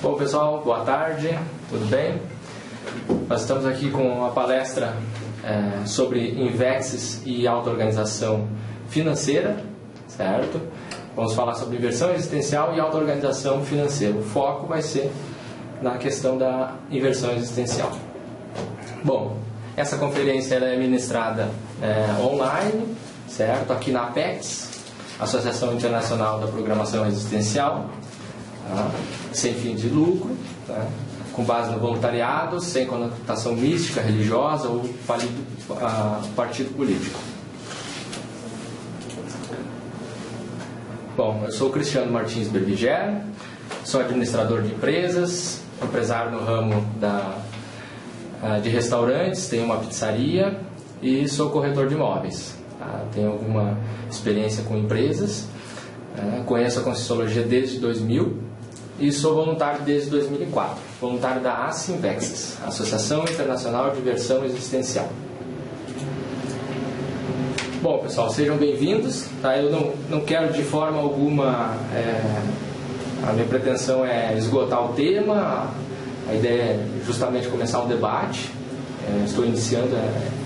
Bom, pessoal, boa tarde, tudo bem? Nós estamos aqui com uma palestra sobre INVEXes e auto-organização financeira, certo? Vamos falar sobre inversão existencial e auto-organização financeira. O foco vai ser na questão da inversão existencial. Bom, essa conferência ela é ministrada online, certo? Aqui na Apex, Associação Internacional da Programação Existencial, tá? Sem fim de lucro, tá? Com base no voluntariado, sem conotação mística, religiosa ou partido político. Bom, eu sou o Cristiano Martins Berbiger, sou administrador de empresas, empresário no ramo de restaurantes, tenho uma pizzaria e sou corretor de imóveis. Tá? Tenho alguma experiência com empresas, conheço a Conscienciologia desde 2000 e sou voluntário desde 2004, voluntário da ASINVEXES, Associação Internacional de Inversão Existencial. Bom, pessoal, sejam bem-vindos. Tá? Eu não quero de forma alguma, a minha pretensão é esgotar o tema, a ideia é justamente começar um debate. Estou iniciando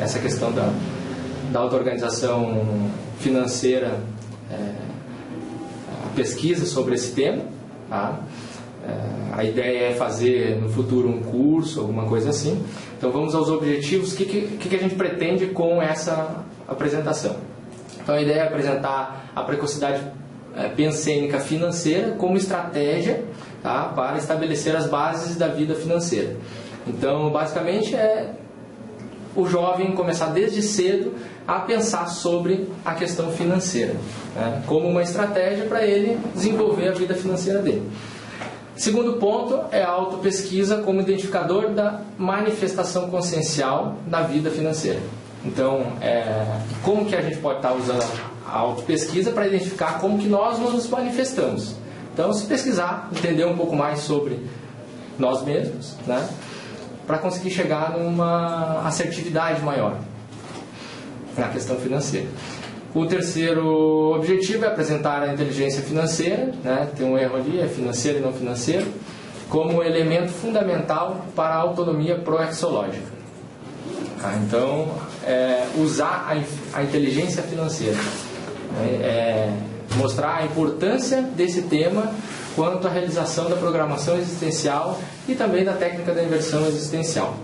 essa questão da auto-organização financeira, a pesquisa sobre esse tema. Tá? A ideia é fazer no futuro um curso, alguma coisa assim. Então vamos aos objetivos. O que a gente pretende com essa apresentação? Então a ideia é apresentar a precocidade pensênica financeira como estratégia, tá, para estabelecer as bases da vida financeira. Então basicamente é o jovem começar desde cedo a pensar sobre a questão financeira, né, como uma estratégia para ele desenvolver a vida financeira dele. Segundo ponto é a autopesquisa como identificador da manifestação consciencial da vida financeira. Então, como que a gente pode estar usando a autopesquisa para identificar como que nós nos manifestamos? Então, se pesquisar, entender um pouco mais sobre nós mesmos, né, para conseguir chegar numa assertividade maior na questão financeira. O terceiro objetivo é apresentar a inteligência financeira, né, tem um erro ali, é financeiro e não financeiro, como elemento fundamental para a autonomia proexológica. Então, usar a inteligência financeira, mostrar a importância desse tema quanto à realização da programação existencial e também da técnica da inversão existencial.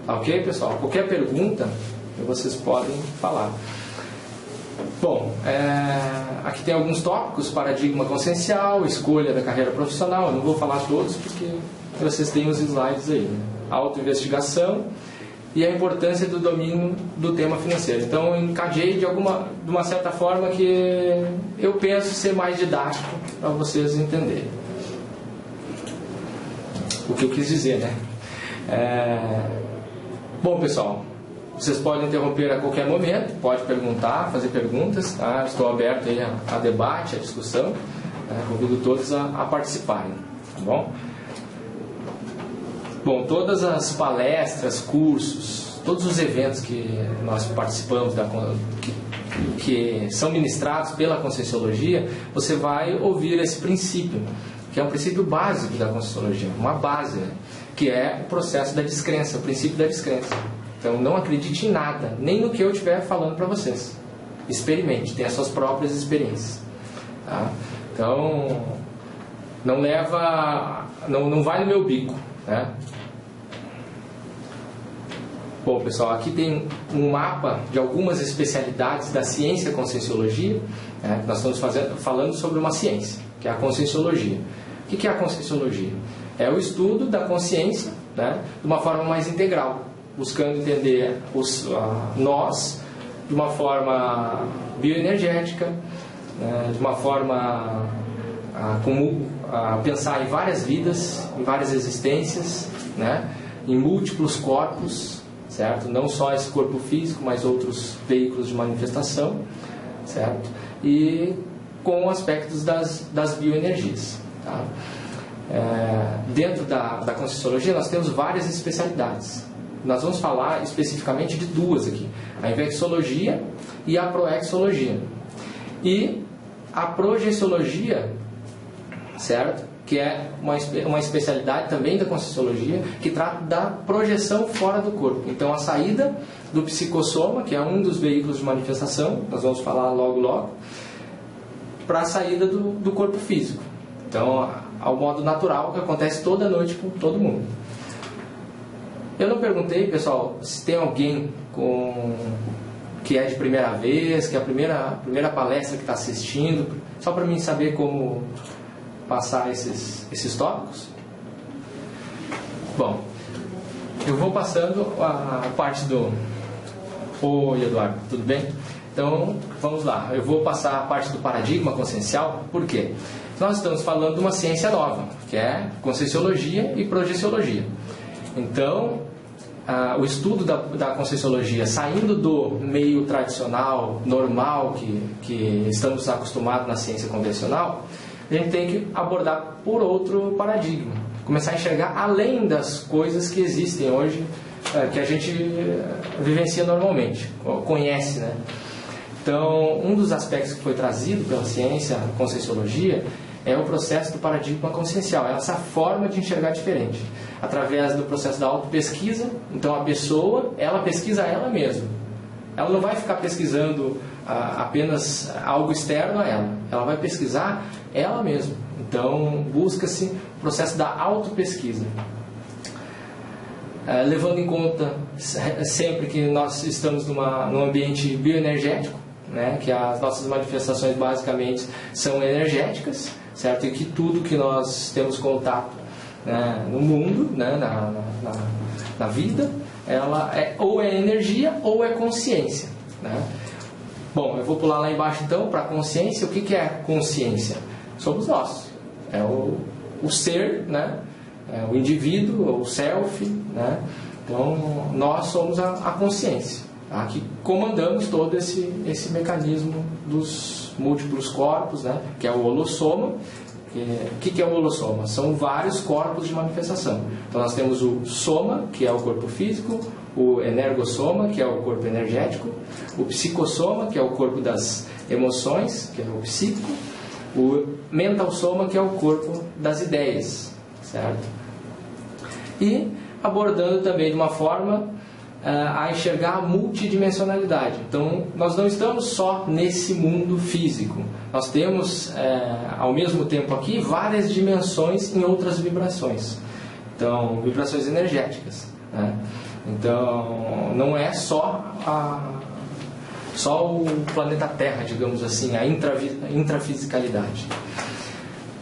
Ok, pessoal? Qualquer pergunta, vocês podem falar. Bom, aqui tem alguns tópicos: paradigma consciencial, escolha da carreira profissional. Eu não vou falar todos porque vocês têm os slides aí, né? Autoinvestigação e a importância do domínio do tema financeiro. Então, eu encadeei de uma certa forma que eu penso ser mais didático para vocês entenderem o que eu quis dizer, né? Bom, pessoal, vocês podem interromper a qualquer momento, pode perguntar, fazer perguntas, tá? Estou aberto aí a debate, a discussão, convido todos a participarem, tá bom? Bom, todas as palestras, cursos, todos os eventos que nós participamos, que são ministrados pela Conscienciologia, você vai ouvir esse princípio, que é um princípio básico da Conscienciologia, uma base, né? Que é o processo da descrença, o princípio da descrença. Então não acredite em nada, nem no que eu estiver falando para vocês. Experimente, tenha as suas próprias experiências. Tá? Então não vai no meu bico, né? Bom, pessoal, aqui tem um mapa de algumas especialidades da ciência Conscienciologia, né? Nós estamos falando sobre uma ciência, que é a Conscienciologia. O que é a Conscienciologia? É o estudo da consciência, né, de uma forma mais integral, buscando entender nós de uma forma bioenergética, né, de uma forma a pensar em várias vidas, em várias existências, né, em múltiplos corpos, certo? Não só esse corpo físico, mas outros veículos de manifestação, certo? E com aspectos das bioenergias. Tá? Dentro da Conscienciologia nós temos várias especialidades. Nós vamos falar especificamente de duas aqui: a Invexologia e a Proexologia. E a Projeciologia, certo? que é uma especialidade também da Conscienciologia, que trata da projeção fora do corpo. Então, a saída do psicossoma, que é um dos veículos de manifestação, nós vamos falar logo, para a saída do corpo físico. Então, ao modo natural, que acontece toda noite com todo mundo. Eu não perguntei, pessoal, se tem alguém que é de primeira vez, que é a primeira palestra que está assistindo, só para mim saber como passar esses tópicos. Bom, eu vou passando a parte do... Oi, Eduardo, tudo bem? Então, vamos lá. Eu vou passar a parte do paradigma consciencial. Por quê? Nós estamos falando de uma ciência nova, que é Conscienciologia e Projeciologia. Então, o estudo da Conscienciologia, saindo do meio tradicional, normal, que estamos acostumados na ciência convencional, a gente tem que abordar por outro paradigma. Começar a enxergar além das coisas que existem hoje, que a gente vivencia normalmente, conhece, né? Então, um dos aspectos que foi trazido pela ciência, a Conscienciologia, é o processo do paradigma consciencial, é essa forma de enxergar diferente, através do processo da autopesquisa. Então, a pessoa, ela pesquisa ela mesma. Ela não vai ficar pesquisando apenas algo externo a ela. Ela vai pesquisar ela mesma. Então, busca-se o processo da autopesquisa. Levando em conta sempre que nós estamos num ambiente bioenergético, né, que as nossas manifestações basicamente são energéticas, certo? E que tudo que nós temos contato, né, no mundo, né, na vida, ela ou é energia ou é consciência, né? Bom, eu vou pular lá embaixo então para a consciência. O que é consciência? Somos nós, é o ser, né? É o indivíduo, o self, né? Então nós somos a consciência, tá? Que comandamos todo esse mecanismo dos múltiplos corpos, né? Que é o holossoma. O que é o holossoma? São vários corpos de manifestação. Então nós temos o soma, que é o corpo físico, o energossoma, que é o corpo energético, o psicossoma, que é o corpo das emoções, que é o psíquico, o mentalsoma, que é o corpo das ideias, certo? E abordando também de uma forma a enxergar a multidimensionalidade. Então, nós não estamos só nesse mundo físico. Nós temos, ao mesmo tempo aqui, várias dimensões em outras vibrações. Então, vibrações energéticas, né? Então, não é só o planeta Terra, digamos assim, a intrafisicalidade.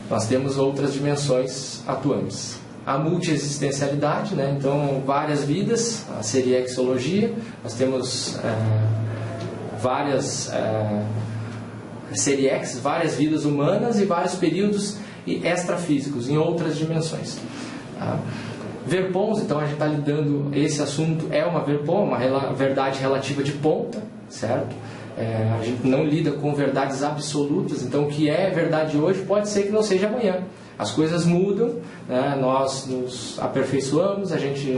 Nós temos outras dimensões atuantes. A multiexistencialidade, né? Então, várias vidas, a seriexologia, nós temos várias seriex, várias vidas humanas e vários períodos extrafísicos em outras dimensões. Tá? Verpons, então a gente está lidando, esse assunto é uma verpon, uma verdade relativa de ponta, certo? A gente não lida com verdades absolutas, então o que é verdade hoje pode ser que não seja amanhã. As coisas mudam, né? Nós nos aperfeiçoamos, a gente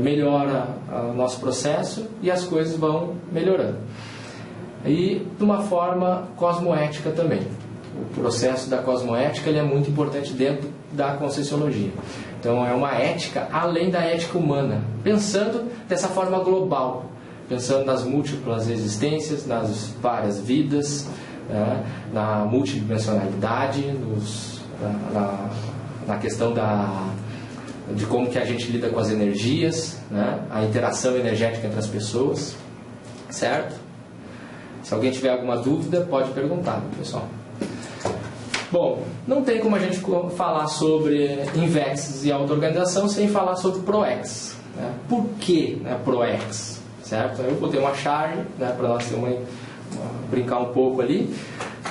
melhora o nosso processo e as coisas vão melhorando. E de uma forma cosmoética também. O processo da cosmoética ele é muito importante dentro da Conscienciologia. Então é uma ética além da ética humana, pensando dessa forma global, pensando nas múltiplas existências, nas várias vidas, né? Na multidimensionalidade, na questão de como que a gente lida com as energias, né? A interação energética entre as pessoas, certo? Se alguém tiver alguma dúvida, pode perguntar, pessoal. Bom, não tem como a gente falar sobre Invex e auto-organização sem falar sobre Proex, né? Por que, né, Proex? Certo? Eu botei uma charge, né, para nós brincar um pouco ali.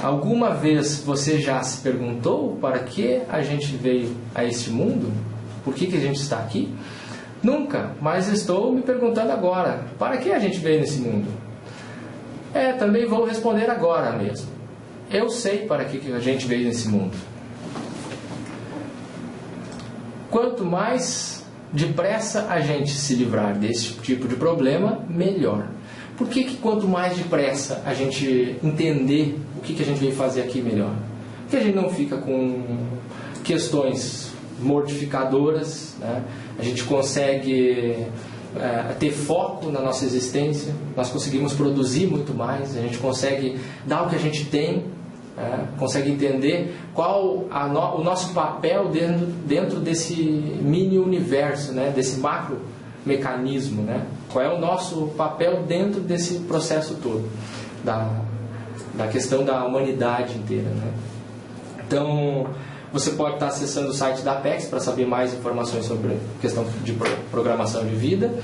Alguma vez você já se perguntou para que a gente veio a este mundo? Por que a gente está aqui? Nunca, mas estou me perguntando agora, para que a gente veio nesse mundo? Também vou responder agora mesmo. Eu sei para que a gente veio nesse mundo. Quanto mais depressa a gente se livrar desse tipo de problema, melhor. Por que quanto mais depressa a gente entender o que a gente veio fazer aqui, melhor? Porque a gente não fica questões mortificadoras, né? A gente consegue ter foco na nossa existência, nós conseguimos produzir muito mais, a gente consegue dar o que a gente tem, consegue entender qual o nosso papel dentro desse mini universo, né? Desse macro mecanismo, né? Qual é o nosso papel dentro desse processo todo da questão da humanidade inteira, né? Então, você pode estar acessando o site da Apex para saber mais informações sobre a questão de programação de vida,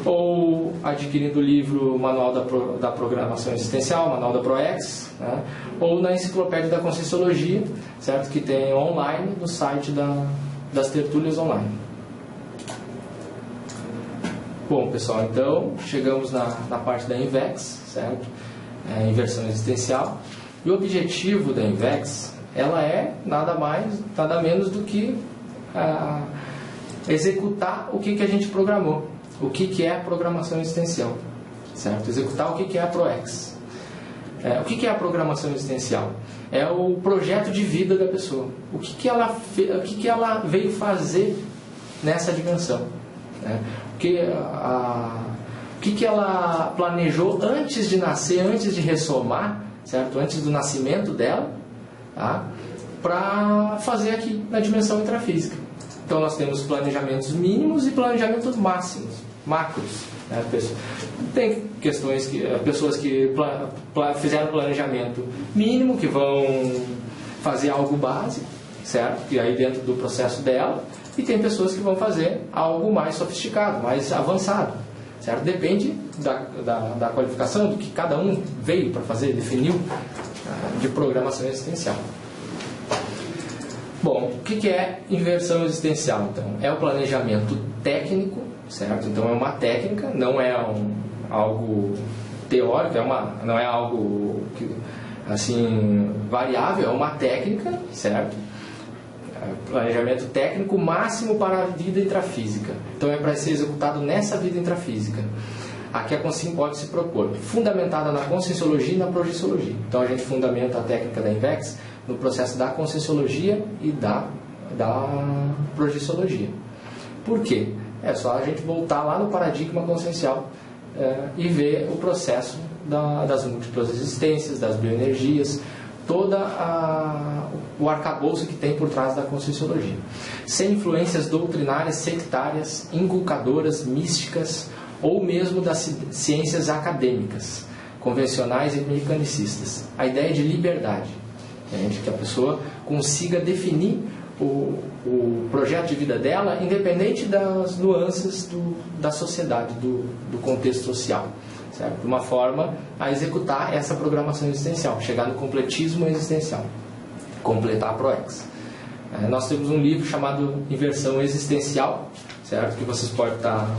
ou adquirindo o livro Manual da Programação Existencial, Manual da ProEx, né? Ou na Enciclopédia da Conscienciologia, certo? Que tem online no site das tertúlias online. Bom, pessoal, então chegamos na parte da INVEX, certo? Inversão existencial. E o objetivo da INVEX, ela é nada mais, nada menos do que executar o que a gente programou. O que é a programação existencial, certo? Executar o que é a ProEx. O que é a programação existencial? É o projeto de vida da pessoa. O que ela veio fazer nessa dimensão, né? O que ela planejou antes de nascer, antes de ressomar, certo? Antes do nascimento dela, tá? Para fazer aqui na dimensão intrafísica. Então nós temos planejamentos mínimos e planejamentos máximos, macros, né? Tem pessoas que fizeram planejamento mínimo, que vão fazer algo básico, certo? E aí dentro do processo dela, e tem pessoas que vão fazer algo mais sofisticado, mais avançado, certo? Depende da qualificação, do que cada um veio para fazer, definiu de programação existencial. Bom, o que é inversão existencial, então? É o planejamento técnico, certo? Então é uma técnica, não é algo teórico, não é algo assim, variável, é uma técnica, certo? Planejamento técnico máximo para a vida intrafísica. Então é para ser executado nessa vida intrafísica. Aqui a consciência pode se propor, fundamentada na conscienciologia e na projeciologia. Então a gente fundamenta a técnica da INVEX no processo da conscienciologia e da projeciologia. Por quê? É só a gente voltar lá no paradigma consciencial e ver o processo das múltiplas existências, das bioenergias, todo o arcabouço que tem por trás da conscienciologia. Sem influências doutrinárias, sectárias, inculcadoras, místicas, ou mesmo das ciências acadêmicas, convencionais e mecanicistas. A ideia de liberdade, de que a pessoa consiga definir o projeto de vida dela, independente das nuances da sociedade, do contexto social, certo? De uma forma a executar essa programação existencial, chegar no completismo existencial, completar a ProEx. Nós temos um livro chamado Inversão Existencial, certo? Que vocês podem estar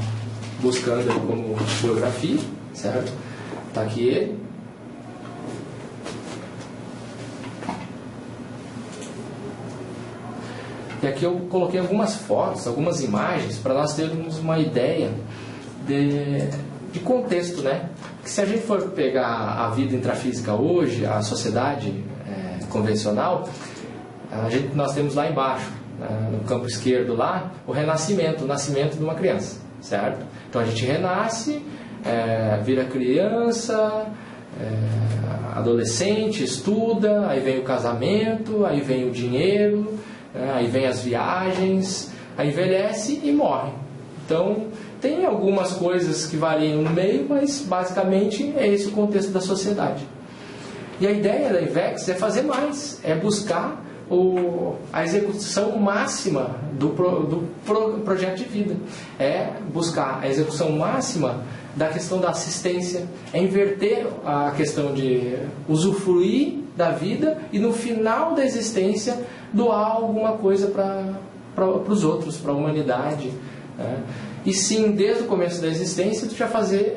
buscando aí como biografia, certo? Está aqui ele. E aqui eu coloquei algumas fotos, algumas imagens, para nós termos uma ideia de contexto, né? Que se a gente for pegar a vida intrafísica hoje, a sociedade convencional, nós temos lá embaixo, no campo esquerdo lá, o renascimento, o nascimento de uma criança, certo? Então a gente renasce, vira criança, adolescente, estuda, aí vem o casamento, aí vem o dinheiro, aí vem as viagens, aí envelhece e morre. Então tem algumas coisas que variam no meio, mas basicamente é esse o contexto da sociedade. E a ideia da INVEX é fazer mais, é buscar a execução máxima do projeto de vida, é buscar a execução máxima da questão da assistência, é inverter a questão de usufruir da vida e no final da existência doar alguma coisa para os outros, para a humanidade, né? E sim, desde o começo da existência, tu já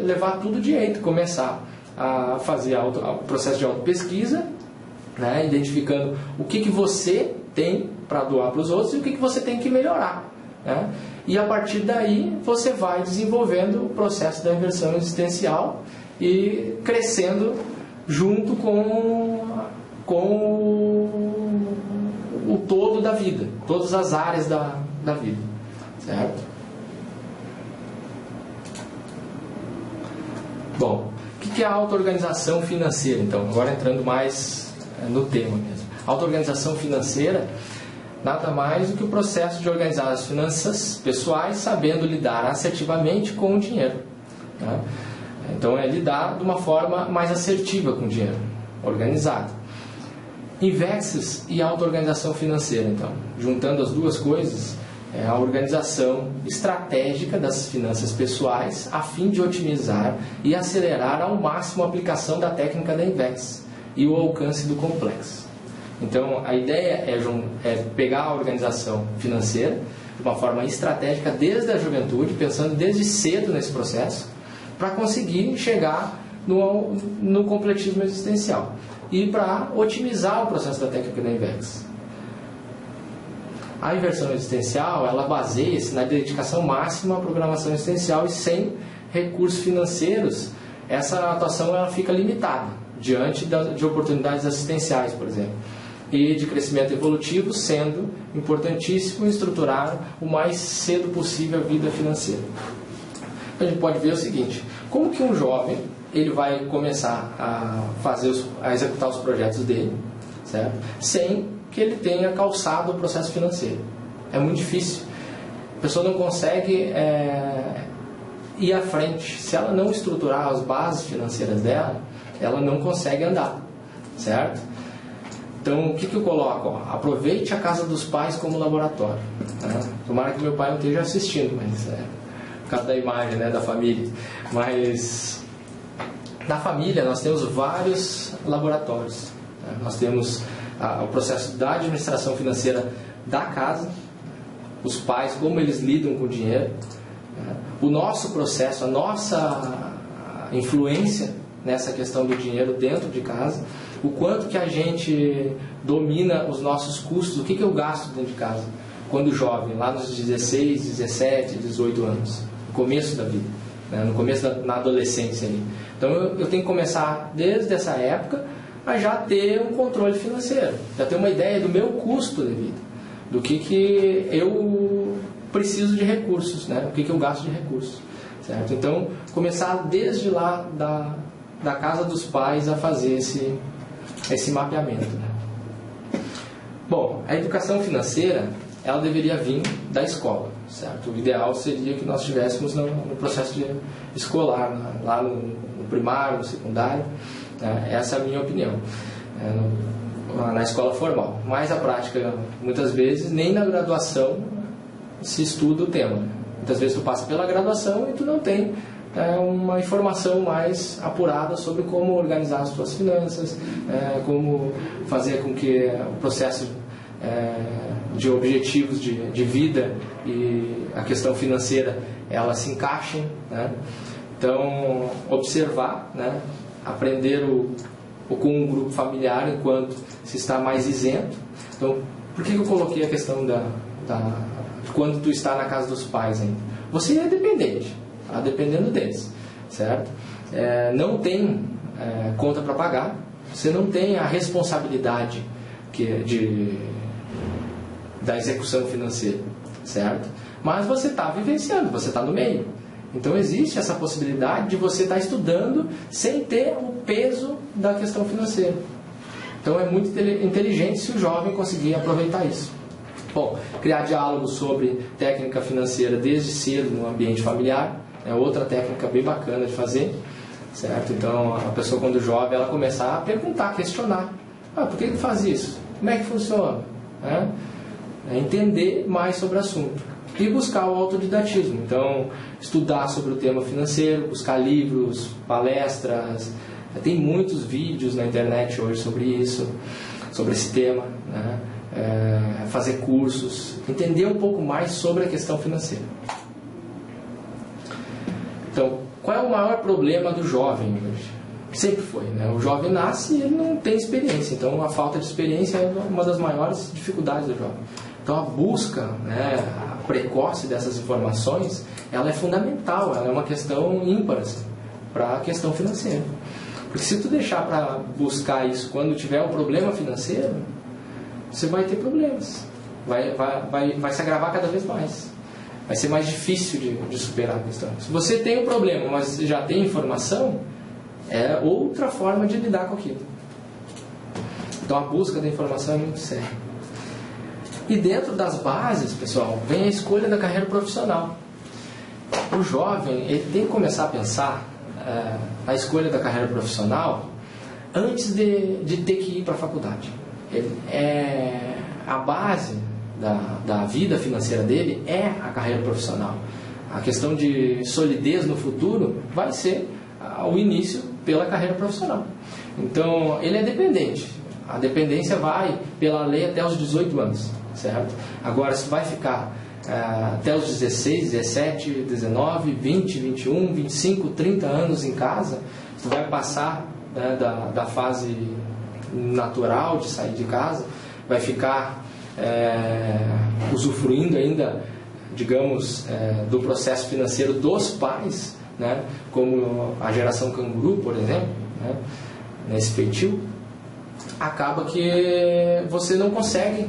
levar tudo direito, começar a fazer o processo de autopesquisa, né? Identificando o que você tem para doar para os outros e o que você tem que melhorar, né? E a partir daí você vai desenvolvendo o processo da inversão existencial e crescendo junto com todo da vida, todas as áreas da vida, certo? Bom, o que é a auto-organização financeira, então? Agora entrando mais no tema mesmo. A auto-organização financeira nada mais do que o processo de organizar as finanças pessoais sabendo lidar assertivamente com o dinheiro, né? Então é lidar de uma forma mais assertiva com o dinheiro, organizado. Invexes e auto-organização financeira, então, juntando as duas coisas, é a organização estratégica das finanças pessoais a fim de otimizar e acelerar ao máximo a aplicação da técnica da Invex e o alcance do complexo. Então, a ideia é pegar a organização financeira de uma forma estratégica desde a juventude, pensando desde cedo nesse processo, para conseguir chegar no completismo existencial e para otimizar o processo da técnica da Invex. A inversão existencial, ela baseia-se na dedicação máxima à programação existencial e sem recursos financeiros, essa atuação ela fica limitada diante de oportunidades assistenciais, por exemplo, e de crescimento evolutivo, sendo importantíssimo estruturar o mais cedo possível a vida financeira. A gente pode ver o seguinte: como que um jovem ele vai começar a executar os projetos dele, certo? Sem que ele tenha calçado o processo financeiro. É muito difícil. A pessoa não consegue ir à frente. Se ela não estruturar as bases financeiras dela, ela não consegue andar, certo? Então, o que eu coloco? Aproveite a casa dos pais como laboratório, né? Tomara que meu pai não esteja assistindo, mas por causa da imagem, né, da família. Mas na família nós temos vários laboratórios, né? Nós temos o processo da administração financeira da casa, os pais, como eles lidam com o dinheiro, né? O nosso processo, a nossa influência nessa questão do dinheiro dentro de casa, o quanto que a gente domina os nossos custos, o que eu gasto dentro de casa, quando jovem, lá nos 16, 17, 18 anos, no começo da vida, né? No começo na adolescência ali. Então eu tenho que começar desde essa época a já ter um controle financeiro, já ter uma ideia do meu custo de vida, do que eu preciso de recursos, né? O que eu gasto de recursos, certo? Então, começar desde lá da casa dos pais a fazer esse mapeamento, né? Bom, a educação financeira, ela deveria vir da escola, certo? O ideal seria que nós estivéssemos no processo escolar, né? Lá no primário, no secundário. Essa é a minha opinião, na escola formal. Mas a prática, muitas vezes, nem na graduação se estuda o tema. Muitas vezes tu passa pela graduação e tu não tem uma informação mais apurada sobre como organizar as tuas finanças, como fazer com que o processo de objetivos de vida e a questão financeira ela se encaixem, né? Então, observar, né? Aprender com um grupo familiar enquanto se está mais isento. Então, por que eu coloquei a questão de quando tu está na casa dos pais ainda? Você é dependente, tá? Dependendo deles, certo? Não tem conta para pagar, você não tem a responsabilidade da execução financeira, certo? Mas você está vivenciando, você está no meio. Então existe essa possibilidade de você estar estudando sem ter o peso da questão financeira. Então é muito inteligente se o jovem conseguir aproveitar isso. Bom, criar diálogos sobre técnica financeira desde cedo no ambiente familiar é outra técnica bem bacana de fazer, certo? Então a pessoa quando jovem ela começar a perguntar, questionar. Por que faz isso? Como é que funciona? Entender mais sobre o assunto. E buscar o autodidatismo. Então, estudar sobre o tema financeiro, buscar livros, palestras. Tem muitos vídeos na internet hoje sobre isso, sobre esse tema, né? Fazer cursos, entender um pouco mais sobre a questão financeira. Então, qual é o maior problema do jovem hoje? Sempre foi, né? O jovem nasce e ele não tem experiência. Então, a falta de experiência é uma das maiores dificuldades do jovem. Então a busca, né, a precoce dessas informações, ela é fundamental, ela é uma questão ímpar assim, para a questão financeira. Porque se tu deixar para buscar isso quando tiver um problema financeiro, você vai ter problemas. Vai se agravar cada vez mais. Vai ser mais difícil de superar a questão. Se você tem um problema, mas já tem informação, é outra forma de lidar com aquilo. Então a busca da informação é muito séria. E dentro das bases, pessoal, vem a escolha da carreira profissional. O jovem, ele tem que começar a pensar a escolha da carreira profissional antes de ter que ir para a faculdade. A base da vida financeira dele é a carreira profissional. A questão de solidez no futuro vai ser o início pela carreira profissional. Então, ele é dependente. A dependência vai, pela lei, até os 18 anos, certo? Agora, se vai ficar até os 16, 17, 19, 20, 21, 25, 30 anos em casa, você vai passar da fase natural de sair de casa, vai ficar usufruindo ainda, digamos, do processo financeiro dos pais, né? Como a geração canguru, por exemplo, né? Nesse feitio, acaba que você não consegue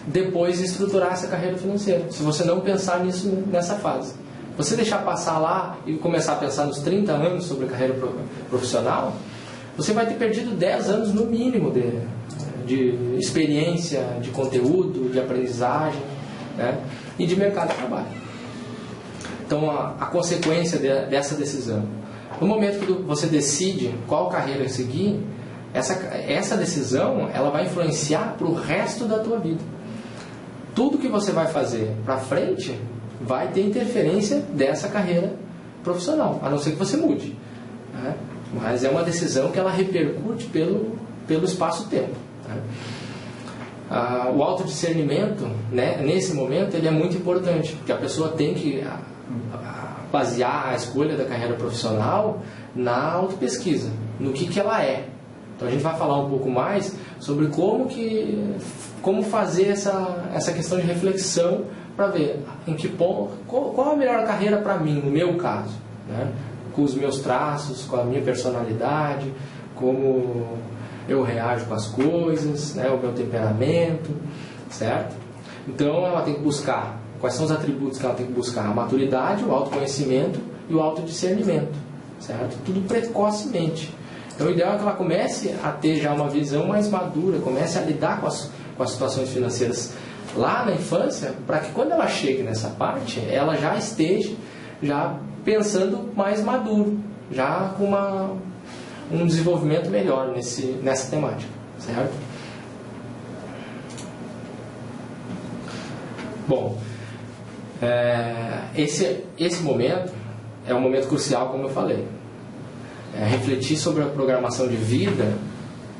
depois estruturar essa carreira financeira, se você não pensar nisso nessa fase. Você deixar passar lá e começar a pensar nos 30 anos sobre a carreira profissional, você vai ter perdido 10 anos no mínimo de experiência, de conteúdo, de aprendizagem, né? E de mercado de trabalho. Então a consequência dessa decisão, no momento que você decide qual carreira seguir, essa decisão ela vai influenciar para o resto da tua vida. Tudo que você vai fazer para frente vai ter interferência dessa carreira profissional, a não ser que você mude, né? Mas é uma decisão que ela repercute pelo espaço-tempo, né? O autodiscernimento, né, nesse momento, ele é muito importante, porque a pessoa tem que basear a escolha da carreira profissional na autopesquisa, no que ela é. Então a gente vai falar um pouco mais sobre como fazer essa questão de reflexão para ver em que ponto, qual a melhor carreira para mim, no meu caso, né? Com os meus traços, com a minha personalidade, como eu reajo com as coisas, né? O meu temperamento, certo? Então ela tem que buscar, quais são os atributos que ela tem que buscar? A maturidade, o autoconhecimento e o autodiscernimento, certo? Tudo precocemente. Então o ideal é que ela comece a ter já uma visão mais madura, comece a lidar com as situações financeiras lá na infância, para que quando ela chegue nessa parte, ela já esteja pensando mais maduro, já com um desenvolvimento melhor nessa temática, certo? Bom, esse momento é um momento crucial, como eu falei. Refletir sobre a programação de vida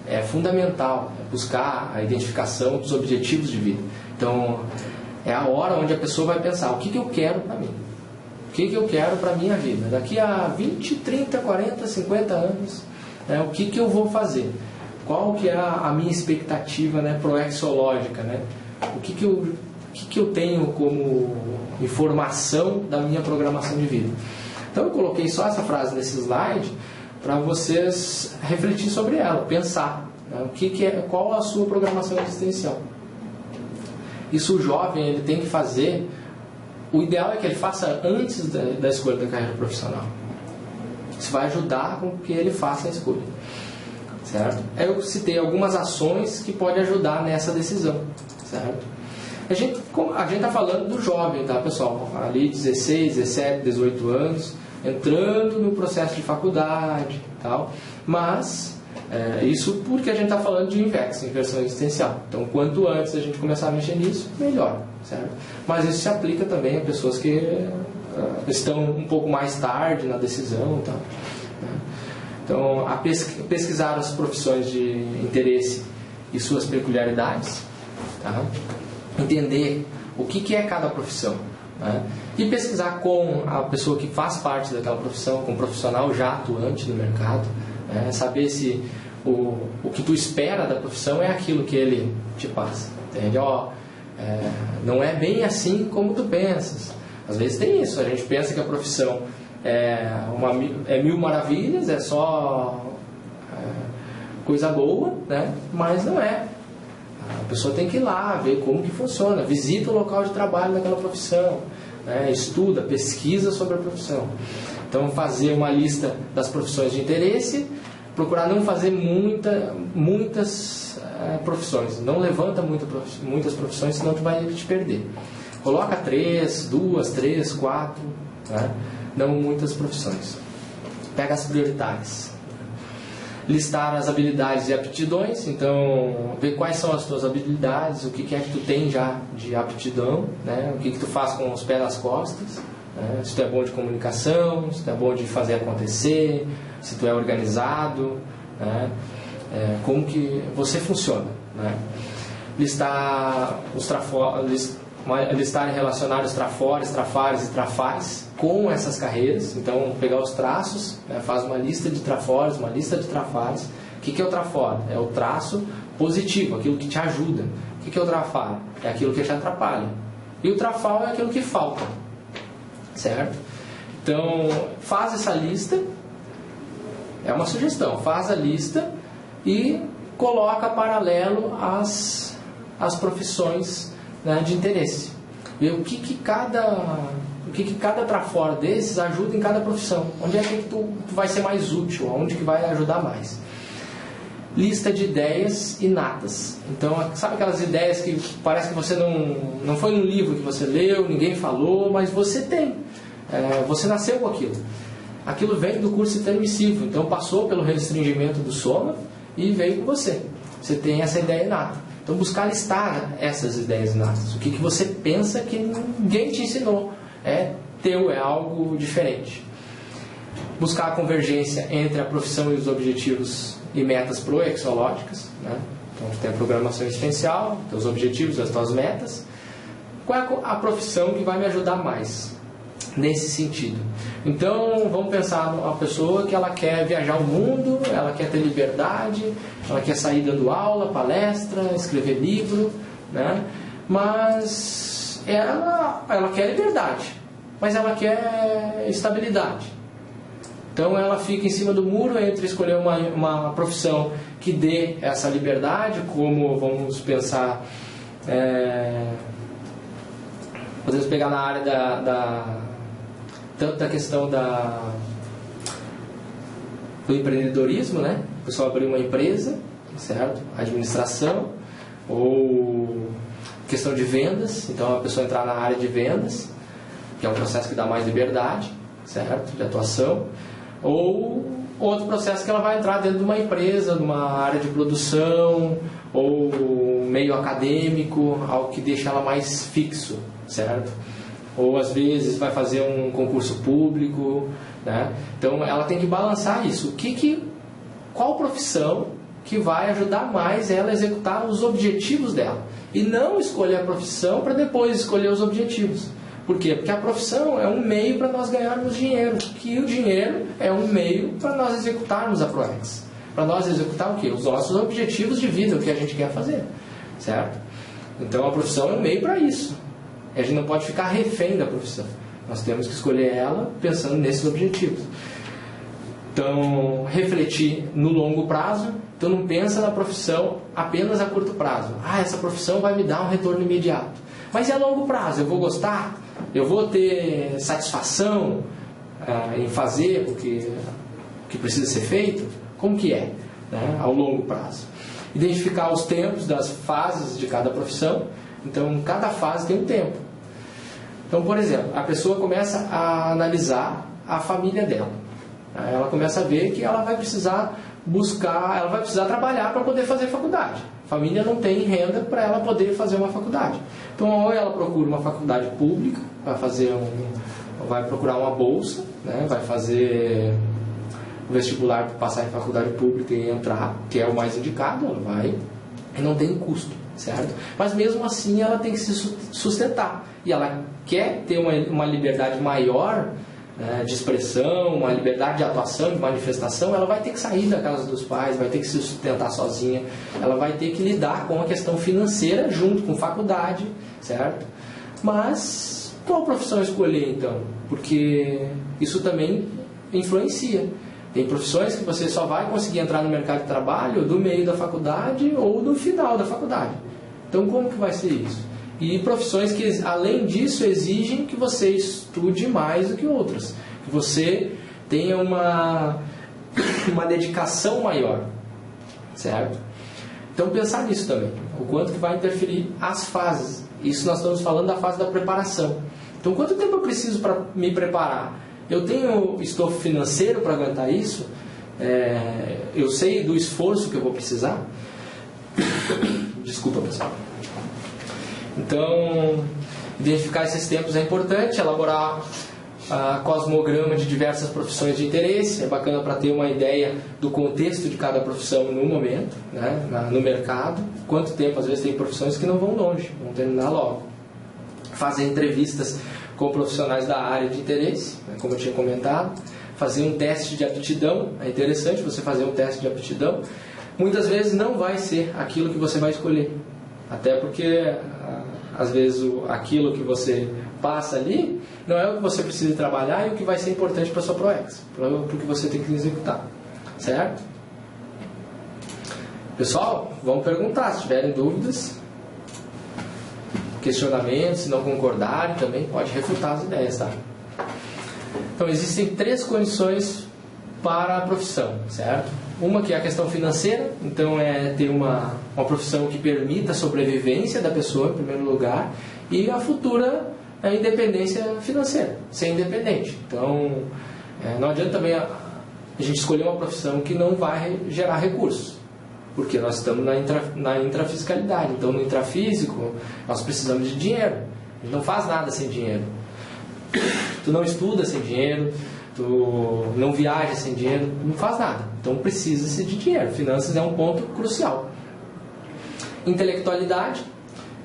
é fundamental, buscar a identificação dos objetivos de vida. Então, é a hora onde a pessoa vai pensar, o que eu quero para mim? O que eu quero para a minha vida? Daqui a 20, 30, 40, 50 anos, né, o que eu vou fazer? Qual que é a minha expectativa, né, proexológica, né? O que eu tenho como informação da minha programação de vida? Então, eu coloquei só essa frase nesse slide para vocês refletir sobre ela, pensar, né, qual a sua programação existencial. Isso o jovem ele tem que fazer. O ideal é que ele faça antes da escolha da carreira profissional. Isso vai ajudar com que ele faça a escolha, certo? Eu citei algumas ações que podem ajudar nessa decisão, certo? A gente está falando do jovem, tá, pessoal? Ali 16, 17, 18 anos, entrando no processo de faculdade, tal. Mas isso porque a gente está falando de inversão existencial. Então, quanto antes a gente começar a mexer nisso, melhor, certo? Mas isso se aplica também a pessoas que estão um pouco mais tarde na decisão, tal, né? Então, pesquisar as profissões de interesse e suas peculiaridades, tá? Entender o que é cada profissão, né? E pesquisar com a pessoa que faz parte daquela profissão, com um profissional já atuante no mercado, né? Saber se o que tu espera da profissão é aquilo que ele te passa, entende? Não é bem assim como tu pensas. Às vezes tem isso, a gente pensa que a profissão é mil maravilhas, é só coisa boa, né? Mas não é. pessoa tem que ir lá, ver como que funciona, visita o local de trabalho daquela profissão, né? Estuda, pesquisa sobre a profissão. Então, fazer uma lista das profissões de interesse, procurar não fazer muitas profissões. Não levanta muitas profissões, senão tu vai te perder. Coloca 2, 3, 4, né? Não muitas profissões. Pega as prioritárias. Listar as habilidades e aptidões, então ver quais são as tuas habilidades, o que é que tu tem já de aptidão, né? O que tu faz com os pés nas costas, né? Se tu é bom de comunicação, se tu é bom de fazer acontecer, se tu é organizado, né? Como que você funciona, né? Listar listar e relacionar os trafores, trafares e trafais com essas carreiras. Então, pegar os traços, né, faz uma lista de trafores, uma lista de trafares. O que é o trafor? É o traço positivo, aquilo que te ajuda. O que é o trafar? É aquilo que te atrapalha. E o trafal é aquilo que falta. Certo? Então, faz essa lista. É uma sugestão. Faz a lista e coloca paralelo às profissões, né, de interesse. Ver o que cada trafor desses ajuda em cada profissão. Onde é que tu vai ser mais útil? Onde que vai ajudar mais? Lista de ideias inatas. Então, sabe aquelas ideias que parece que você não foi no livro que você leu, ninguém falou, mas você tem. Você nasceu com aquilo. Aquilo vem do curso intermissivo. Então, passou pelo restringimento do soma e veio com você. Você tem essa ideia inata. Então, buscar listar essas ideias inatas. O que você pensa que ninguém te ensinou. É teu, é algo diferente. Buscar a convergência entre a profissão e os objetivos e metas proexológicas, né? Então, tem a programação existencial, teus objetivos, as tuas metas. Qual é a profissão que vai me ajudar mais nesse sentido? Então, vamos pensar numa pessoa que ela quer viajar o mundo, ela quer ter liberdade, ela quer sair dando aula, palestra, escrever livro, né? Mas ela quer liberdade, mas ela quer estabilidade. Então ela fica em cima do muro entre escolher uma profissão que dê essa liberdade, como vamos pensar, podemos pegar na área tanto da questão do empreendedorismo, né? O pessoal abrir uma empresa, certo? Administração, ou questão de vendas, então a pessoa entrar na área de vendas, que é um processo que dá mais liberdade, certo? De atuação, ou outro processo que ela vai entrar dentro de uma empresa, numa área de produção, ou meio acadêmico, algo que deixa ela mais fixo, certo? Ou às vezes vai fazer um concurso público, né? Então ela tem que balançar isso. Qual profissão que vai ajudar mais ela a executar os objetivos dela? E não escolher a profissão para depois escolher os objetivos. Por quê? Porque a profissão é um meio para nós ganharmos dinheiro. Que o dinheiro é um meio para nós executarmos a ProEx. Para nós executar o quê? Os nossos objetivos de vida, o que a gente quer fazer. Certo? Então a profissão é um meio para isso. A gente não pode ficar refém da profissão. Nós temos que escolher ela pensando nesses objetivos. Então, refletir no longo prazo. Então, não pensa na profissão apenas a curto prazo. Essa profissão vai me dar um retorno imediato. Mas e a longo prazo? Eu vou gostar? Eu vou ter satisfação em fazer o que precisa ser feito? Como que é, né, ao longo prazo? Identificar os tempos das fases de cada profissão. Então, cada fase tem um tempo. Então, por exemplo, a pessoa começa a analisar a família dela. Ela começa a ver que ela vai precisar trabalhar para poder fazer faculdade. A família não tem renda para ela poder fazer uma faculdade. Então, ou ela procura uma faculdade pública, vai procurar uma bolsa, né? Vai fazer o vestibular para passar em faculdade pública e entrar, que é o mais indicado, ela vai, e não tem custo, certo? Mas mesmo assim ela tem que se sustentar. E ela quer ter uma liberdade maior, né, de expressão, uma liberdade de atuação, de manifestação. Ela vai ter que sair da casa dos pais, vai ter que se sustentar sozinha, ela vai ter que lidar com a questão financeira junto com faculdade, certo? Mas qual profissão escolher então? Porque isso também influencia. Tem profissões que você só vai conseguir entrar no mercado de trabalho do meio da faculdade ou do final da faculdade. Então, como que vai ser isso? E profissões que, além disso, exigem que você estude mais do que outras, que você tenha uma dedicação maior, certo? Então, pensar nisso também, o quanto que vai interferir as fases. Isso nós estamos falando da fase da preparação. Então, quanto tempo eu preciso para me preparar? Eu tenho estofo financeiro para aguentar isso? Eu sei do esforço que eu vou precisar? Desculpa, pessoal. Então, identificar esses tempos é importante, elaborar cosmograma de diversas profissões de interesse. É bacana para ter uma ideia do contexto de cada profissão no momento, né, no mercado. Quanto tempo, às vezes, tem profissões que não vão longe, vão terminar logo. Fazer entrevistas com profissionais da área de interesse, né, como eu tinha comentado. Fazer um teste de aptidão, é interessante você fazer um teste de aptidão. Muitas vezes não vai ser aquilo que você vai escolher, até porque às vezes aquilo que você passa ali não é o que você precisa trabalhar e o que vai ser importante para a sua ProEx, para o que você tem que executar, certo? Pessoal, vamos perguntar, se tiverem dúvidas, questionamentos, se não concordarem também pode refutar as ideias, tá? Então existem 3 condições para a profissão, certo? Uma que é a questão financeira, então é ter uma profissão que permita a sobrevivência da pessoa em primeiro lugar e a futura independência financeira, ser independente. Então não adianta também a gente escolher uma profissão que não vai gerar recursos, porque nós estamos na intrafiscalidade. Então no intrafísico nós precisamos de dinheiro, a gente não faz nada sem dinheiro. Tu não estuda sem dinheiro, tu não viaja sem dinheiro, não faz nada. Então precisa-se de dinheiro. Finanças é um ponto crucial. Intelectualidade,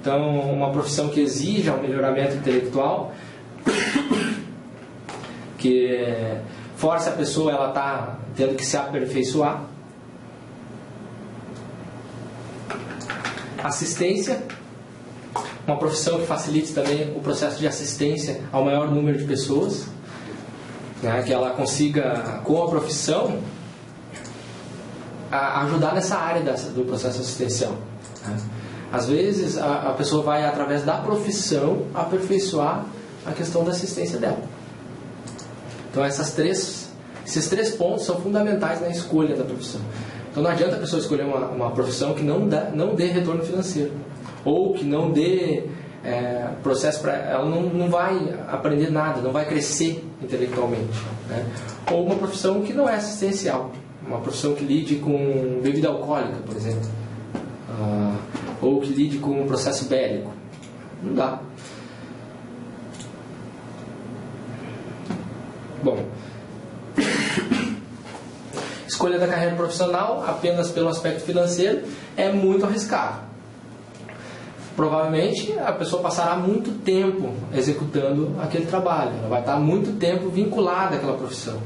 então uma profissão que exija um melhoramento intelectual, que força a pessoa, ela está tendo que se aperfeiçoar. Assistência, uma profissão que facilite também o processo de assistência ao maior número de pessoas, né, que ela consiga, com a profissão, ajudar nessa área do processo assistencial, né. Às vezes a pessoa vai, através da profissão, aperfeiçoar a questão da assistência dela. Então esses 3 pontos são fundamentais na escolha da profissão. Então não adianta a pessoa escolher uma profissão que não dê retorno financeiro, ou que não dê processo para ela, não vai aprender nada, não vai crescer intelectualmente, né? Ou uma profissão que não é assistencial, uma profissão que lide com bebida alcoólica, por exemplo, ou que lide com um processo bélico. Não dá. Bom, escolha da carreira profissional apenas pelo aspecto financeiro é muito arriscado. Provavelmente a pessoa passará muito tempo executando aquele trabalho, ela vai estar muito tempo vinculada àquela profissão.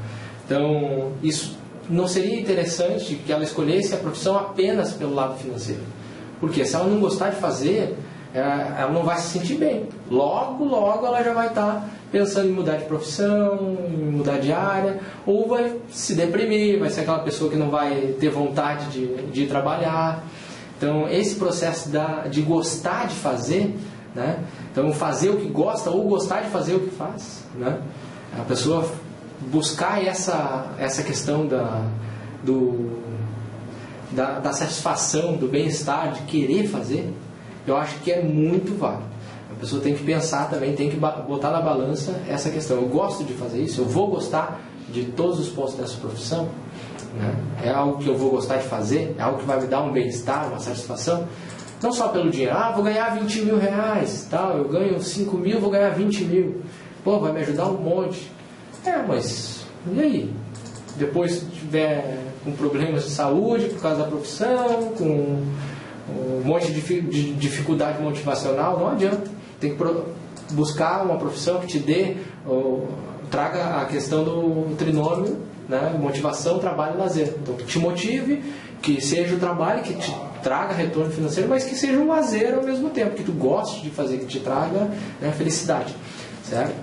Então, isso não seria interessante que ela escolhesse a profissão apenas pelo lado financeiro. Porque se ela não gostar de fazer, ela não vai se sentir bem. Logo ela já vai estar pensando em mudar de profissão, em mudar de área, ou vai se deprimir, vai ser aquela pessoa que não vai ter vontade de trabalhar. Então, esse processo de gostar de fazer, né? Então, fazer o que gosta ou gostar de fazer o que faz, né? A pessoa buscar essa questão da satisfação, do bem-estar, de querer fazer, eu acho que é muito válido. A pessoa tem que pensar também, tem que botar na balança essa questão. Eu gosto de fazer isso? Eu vou gostar de todos os postos dessa profissão? Né? É algo que eu vou gostar de fazer? É algo que vai me dar um bem-estar, uma satisfação? Não só pelo dinheiro. Vou ganhar 20 mil reais, tal, eu ganho 5 mil, vou ganhar 20 mil. Pô, vai me ajudar um monte. Mas e aí? Depois tiver com problemas de saúde por causa da profissão, com um monte de dificuldade motivacional, não adianta. Tem que buscar uma profissão que te dê, traga a questão do trinômio, né? Motivação, trabalho e lazer. Então, que te motive, que seja o trabalho que te traga retorno financeiro, mas que seja um lazer ao mesmo tempo, que tu goste de fazer, que te traga, né, felicidade, certo?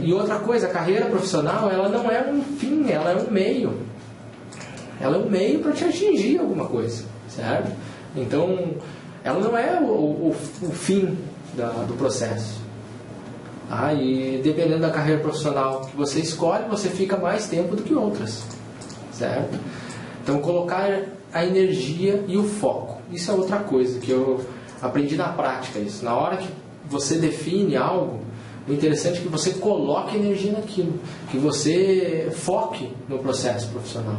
E outra coisa, a carreira profissional, ela não é um fim, ela é um meio. Ela é um meio para te atingir alguma coisa, certo? Então, ela não é o fim do processo. E dependendo da carreira profissional que você escolhe, você fica mais tempo do que outras, certo? Então, colocar a energia e o foco, isso é outra coisa que eu aprendi na prática. Isso, na hora que você define algo, o interessante é que você coloque energia naquilo, que você foque no processo profissional.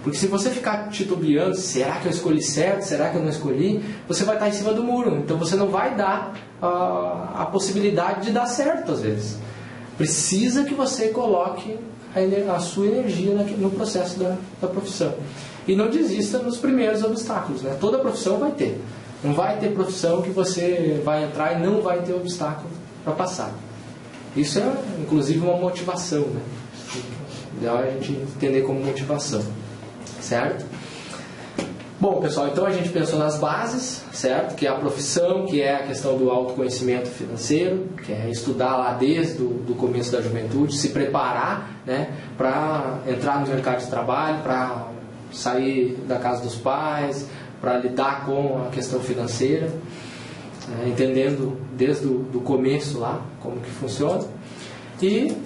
Porque se você ficar titubeando, será que eu escolhi certo, será que eu não escolhi, você vai estar em cima do muro, então você não vai dar a possibilidade de dar certo às vezes. Precisa que você coloque a sua energia no processo da profissão. E não desista nos primeiros obstáculos, né? Toda profissão vai ter. Não vai ter profissão que você vai entrar e não vai ter obstáculo para passar. Isso é, inclusive, uma motivação, né? Ideal a gente entender como motivação, certo? Bom, pessoal, então a gente pensou nas bases, certo? Que é a profissão, que é a questão do autoconhecimento financeiro, que é estudar lá desde o começo da juventude, se preparar, né, para entrar no mercado de trabalho, para sair da casa dos pais, para lidar com a questão financeira, entendendo desde o começo lá como que funciona. E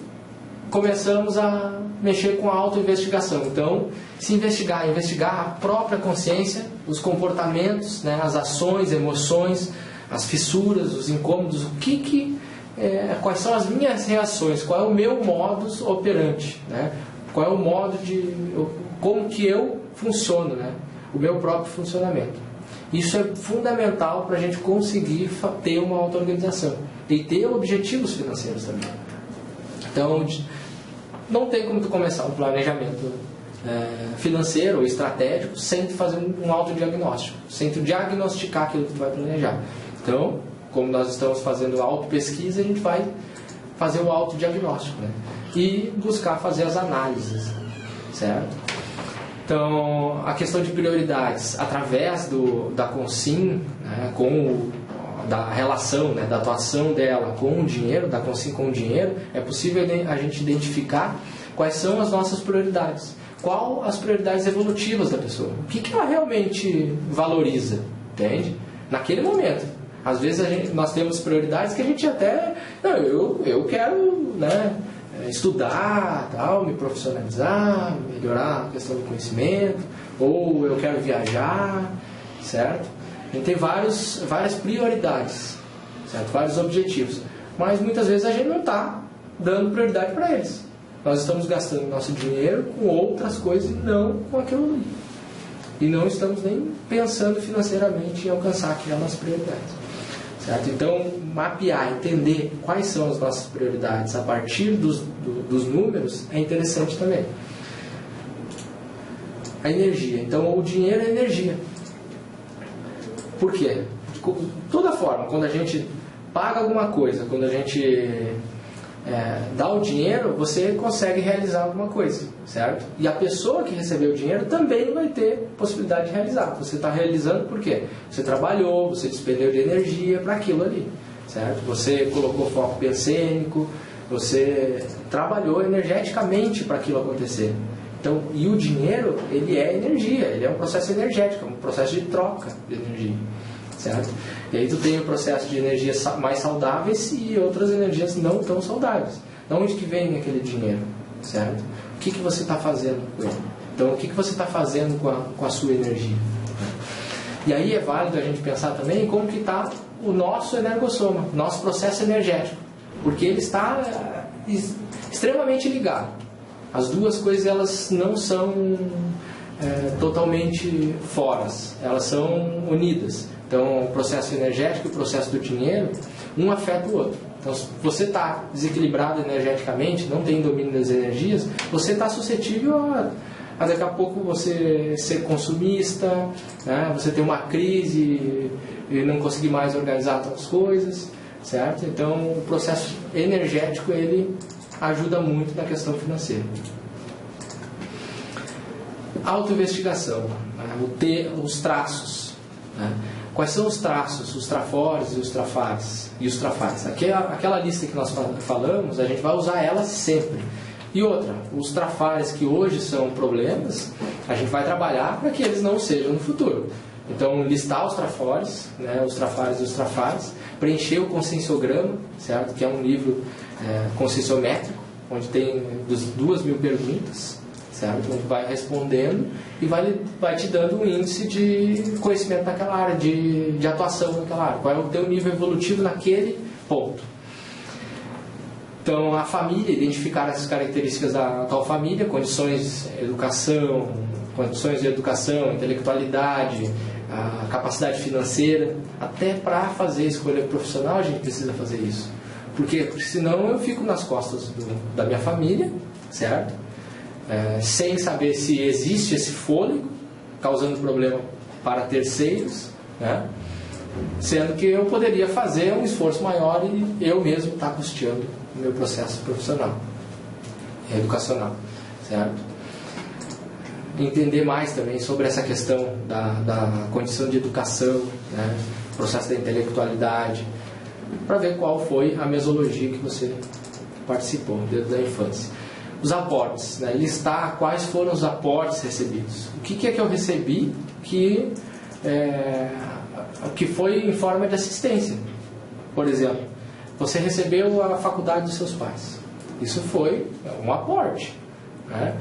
começamos a mexer com a autoinvestigação. Então, se investigar a própria consciência, os comportamentos, né, as ações, emoções, as fissuras, os incômodos, quais são as minhas reações, qual é o meu modus operandi, né? Qual é o modo como que eu funciono, né? O meu próprio funcionamento. Isso é fundamental para a gente conseguir ter uma auto-organização e ter objetivos financeiros também. Então, não tem como tu começar um planejamento financeiro ou estratégico sem tu fazer um autodiagnóstico, sem tu diagnosticar aquilo que tu vai planejar. Então, como nós estamos fazendo auto-pesquisa, a gente vai fazer o autodiagnóstico, né? E buscar fazer as análises, certo? Então, a questão de prioridades, através da Consim, né, da relação, né, da atuação dela com o dinheiro, da Consim com o dinheiro, é possível a gente identificar quais são as nossas prioridades. Qual as prioridades evolutivas da pessoa? O que ela realmente valoriza, entende? Naquele momento. Às vezes nós temos prioridades que a gente até... Não, eu quero, né, estudar, tal, me profissionalizar, melhorar a questão do conhecimento, ou eu quero viajar, certo? A gente tem várias prioridades, certo? Vários objetivos, mas muitas vezes a gente não está dando prioridade para eles. Nós estamos gastando nosso dinheiro com outras coisas e não com aquilo ali. E não estamos nem pensando financeiramente em alcançar aquelas prioridades. Certo? Então, mapear, entender quais são as nossas prioridades a partir dos números é interessante também. A energia. Então, o dinheiro é energia. Por quê? De toda forma, quando a gente paga alguma coisa, quando a gente dá o dinheiro, você consegue realizar alguma coisa, certo? E a pessoa que recebeu o dinheiro também vai ter possibilidade de realizar. Você está realizando por quê? Você trabalhou, você despendeu de energia para aquilo ali, certo? Você colocou foco pensênico, você trabalhou energeticamente para aquilo acontecer. Então, e o dinheiro, ele é energia, ele é um processo energético, um processo de troca de energia, certo? E aí tu tem o processo de energias mais saudáveis e outras energias não tão saudáveis. De onde que vem aquele dinheiro, certo? O que você está fazendo com ele? Então, o que você está fazendo com a sua energia? E aí é válido a gente pensar também em como que está o nosso energossoma, nosso processo energético, porque ele está extremamente ligado. As duas coisas, elas não são totalmente foras, elas são unidas. Então, o processo energético e o processo do dinheiro, um afeta o outro. Então, se você está desequilibrado energeticamente, não tem domínio das energias, você está suscetível a daqui a pouco você ser consumista, né? Você ter uma crise e não conseguir mais organizar as coisas, certo? Então, o processo energético, ele ajuda muito na questão financeira. Autoinvestigação, né? Os traços, né? Quais são os traços, os trafores e os trafares? Aquela lista que nós falamos, a gente vai usar ela sempre. E outra, os trafares que hoje são problemas, a gente vai trabalhar para que eles não sejam no futuro. Então, listar os trafores, né, os trafares e os trafares, preencher o conscienciograma, certo? Que é um livro conscienciométrico, onde tem 2.000 perguntas, certo? Onde vai respondendo e vai te dando um índice de conhecimento naquela área, de atuação naquela área. Qual é o teu nível evolutivo naquele ponto. Então, a família, identificar essas características da tal família, condições de educação, intelectualidade, a capacidade financeira. Até para fazer escolha profissional a gente precisa fazer isso. Por quê? Porque senão eu fico nas costas da minha família, certo? Sem saber se existe esse fôlego, causando problema para terceiros, né? Sendo que eu poderia fazer um esforço maior e eu mesmo estar custeando o meu processo profissional, educacional, certo? Entender mais também sobre essa questão da condição de educação, né? Processo da intelectualidade, para ver qual foi a mesologia que você participou desde a infância. Os aportes, né? Listar quais foram os aportes recebidos. O que é que eu recebi que foi em forma de assistência. Por exemplo, você recebeu a faculdade dos seus pais. Isso foi um aporte, né?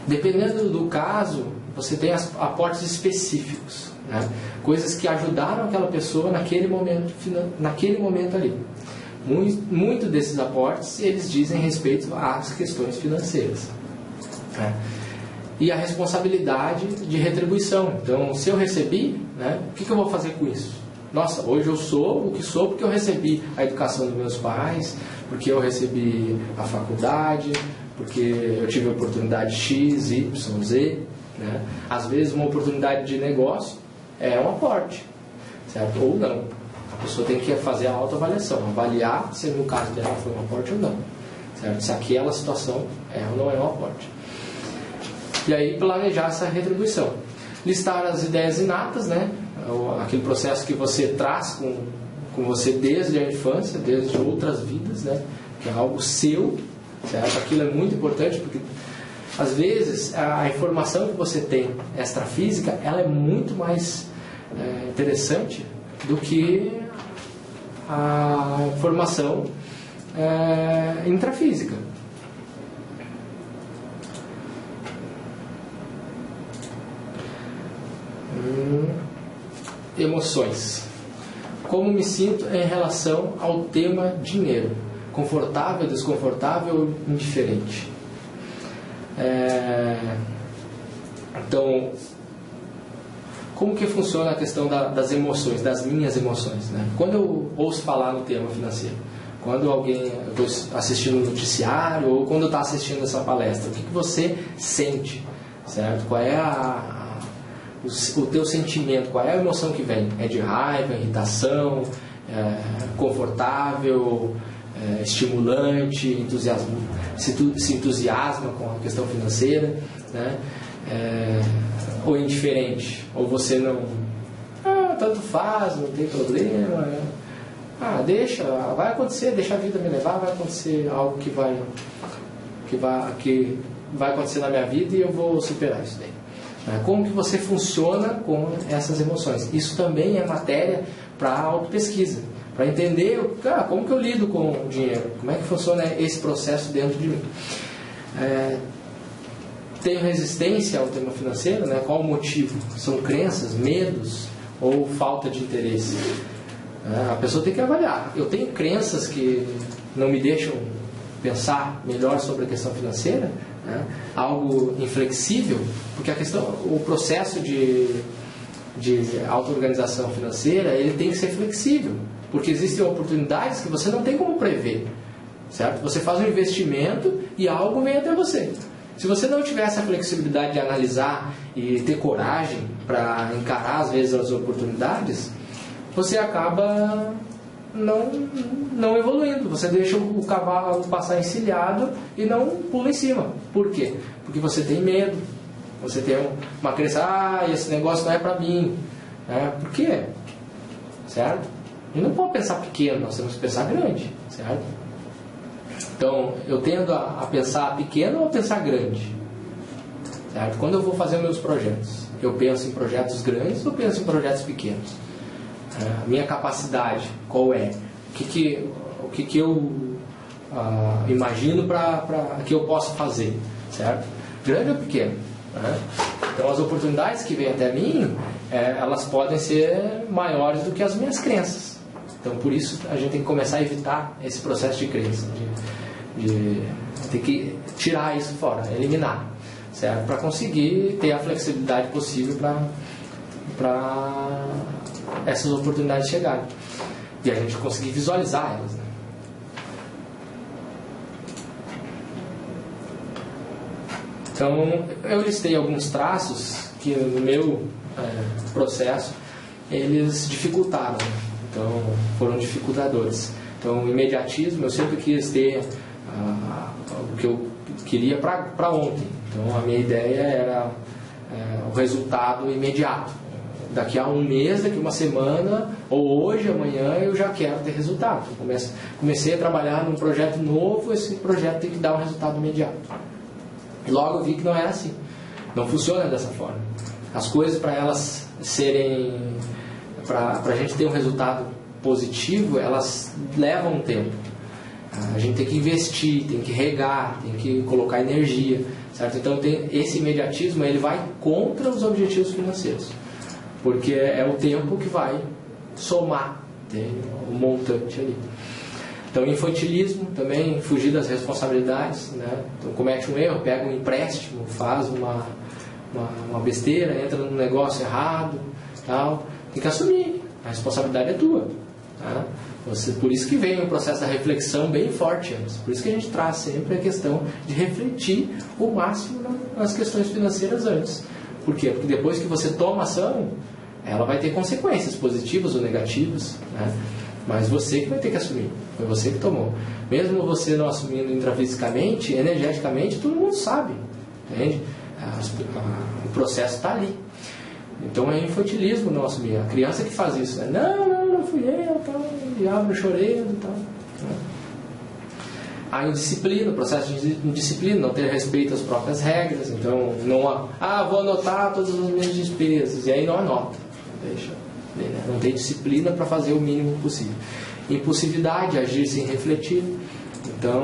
Dependendo do caso, você tem aportes específicos, né? Coisas que ajudaram aquela pessoa naquele momento ali. Muito desses aportes, eles dizem respeito às questões financeiras, né? E a responsabilidade de retribuição. Então, se eu recebi, né, o que eu vou fazer com isso? Nossa, hoje eu sou o que sou porque eu recebi a educação dos meus pais, porque eu recebi a faculdade, porque eu tive a oportunidade X, Y, Z, né? Às vezes uma oportunidade de negócio é um aporte, certo? Ou não. A pessoa tem que fazer a autoavaliação, avaliar se no caso dela foi um aporte ou não, certo? Se aquela situação é ou não é um aporte. E aí planejar essa retribuição. Listar as ideias inatas, né? Aquele processo que você traz com você desde a infância, desde outras vidas, né? Que é algo seu, certo? Aquilo é muito importante porque às vezes a informação que você tem extrafísica, ela é muito mais interessante do que a informação intrafísica. Emoções. Como me sinto em relação ao tema dinheiro? Confortável, desconfortável ou indiferente? Então, como que funciona a questão das emoções, das minhas emoções, né? Quando eu ouço falar no tema financeiro, quando eu estou assistindo um noticiário ou quando eu estou assistindo essa palestra, o que você sente, certo? Qual é o teu sentimento, qual é a emoção que vem? É de raiva, irritação, confortável, estimulante, entusiasmo, se entusiasma com a questão financeira, né? Ou indiferente, ou você não, tanto faz, não tem problema, né? Deixa, vai acontecer, deixa a vida me levar, vai acontecer algo que vai acontecer na minha vida e eu vou superar isso daí. Como que você funciona com essas emoções? Isso também é matéria para autopesquisa, para entender como que eu lido com o dinheiro, como é que funciona esse processo dentro de mim. Tenho resistência ao tema financeiro, né? Qual o motivo? São crenças, medos ou falta de interesse? A pessoa tem que avaliar. Eu tenho crenças que não me deixam pensar melhor sobre a questão financeira, né? Algo inflexível, porque o processo de auto-organização financeira, ele tem que ser flexível, porque existem oportunidades que você não tem como prever, certo? Você faz um investimento e algo vem até você. Se você não tiver essa flexibilidade de analisar e ter coragem para encarar às vezes as oportunidades, você acaba não evoluindo. Você deixa o cavalo passar encilhado e não pula em cima. Por quê? Porque você tem medo. Você tem uma crença, esse negócio não é para mim. Por quê? Certo? E não pode pensar pequeno, nós temos que pensar grande. Certo? Então, eu tendo a pensar pequeno ou a pensar grande? Certo? Quando eu vou fazer meus projetos, Eu penso em projetos grandes ou penso em projetos pequenos? A minha capacidade, qual é? O que eu imagino que eu posso fazer, certo? Grande ou pequeno? Né? Então, as oportunidades que vêm até mim, elas podem ser maiores do que as minhas crenças. Então, por isso, a gente tem que começar a evitar esse processo de crença, de ter que tirar isso fora, eliminar, certo? Para conseguir ter a flexibilidade possível para essas oportunidades chegarem e a gente conseguir visualizar elas, né? Então, eu listei alguns traços que no meu processo eles dificultaram, então foram dificultadores. Então, o imediatismo, eu sempre quis ter o que eu queria para ontem. Então, a minha ideia era o resultado imediato. Daqui a um mês, daqui a uma semana, ou hoje, amanhã, eu já quero ter resultado. Comecei a trabalhar num projeto novo, esse projeto tem que dar um resultado imediato. E logo eu vi que não era assim. Não funciona dessa forma. As coisas, para elas serem... Para a gente ter um resultado positivo, elas levam um tempo. A gente tem que investir, tem que regar, tem que colocar energia, certo? Então, esse imediatismo, ele vai contra os objetivos financeiros. Porque é o tempo que vai somar o montante ali. Então, infantilismo também, fugir das responsabilidades, né? Então, comete um erro, pega um empréstimo, faz uma besteira, entra num negócio errado, tal. Tem que assumir, a responsabilidade é tua, tá? Por isso que vem o processo da reflexão bem forte antes. Por isso que a gente traz sempre a questão de refletir o máximo nas questões financeiras antes. Por quê? Porque depois que você toma ação, ela vai ter consequências positivas ou negativas, né? Mas você que vai ter que assumir. Foi você que tomou. Mesmo você não assumindo intrafisicamente, energeticamente, todo mundo sabe. Entende? O processo está ali. Então é infantilismo não assumir. A criança que faz isso, né? Não fui eu, tal, diabo chorando, tal. A indisciplina, o processo de indisciplina, não ter respeito às próprias regras. Então, vou anotar todas as minhas despesas, e aí não anota. Deixa. Não tem disciplina para fazer o mínimo possível. Impulsividade, agir sem refletir. Então,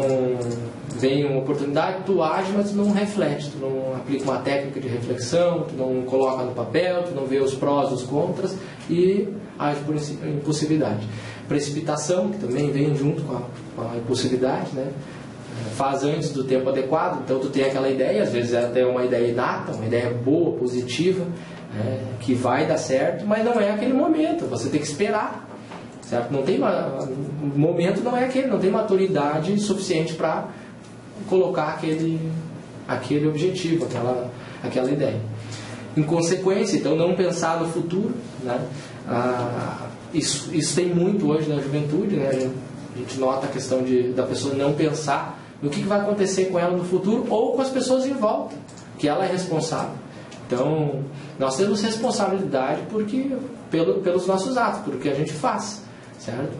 vem uma oportunidade, tu age, mas tu não reflete, tu não aplica uma técnica de reflexão, tu não coloca no papel, tu não vê os prós e os contras e age por impulsividade. Precipitação, que também vem junto com a impulsividade, né? Faz antes do tempo adequado, então tu tem aquela ideia, às vezes é até uma ideia inata, uma ideia boa, positiva, que vai dar certo, mas não é aquele momento, você tem que esperar, certo? Não tem o momento não é aquele, não tem maturidade suficiente para colocar aquele objetivo, aquela ideia. Inconsequência, então não pensar no futuro, né? Isso tem muito hoje na juventude, né? A gente nota a questão da pessoa não pensar no que vai acontecer com ela no futuro ou com as pessoas em volta, que ela é responsável. Então, nós temos responsabilidade pelos nossos atos, pelo que a gente faz, certo?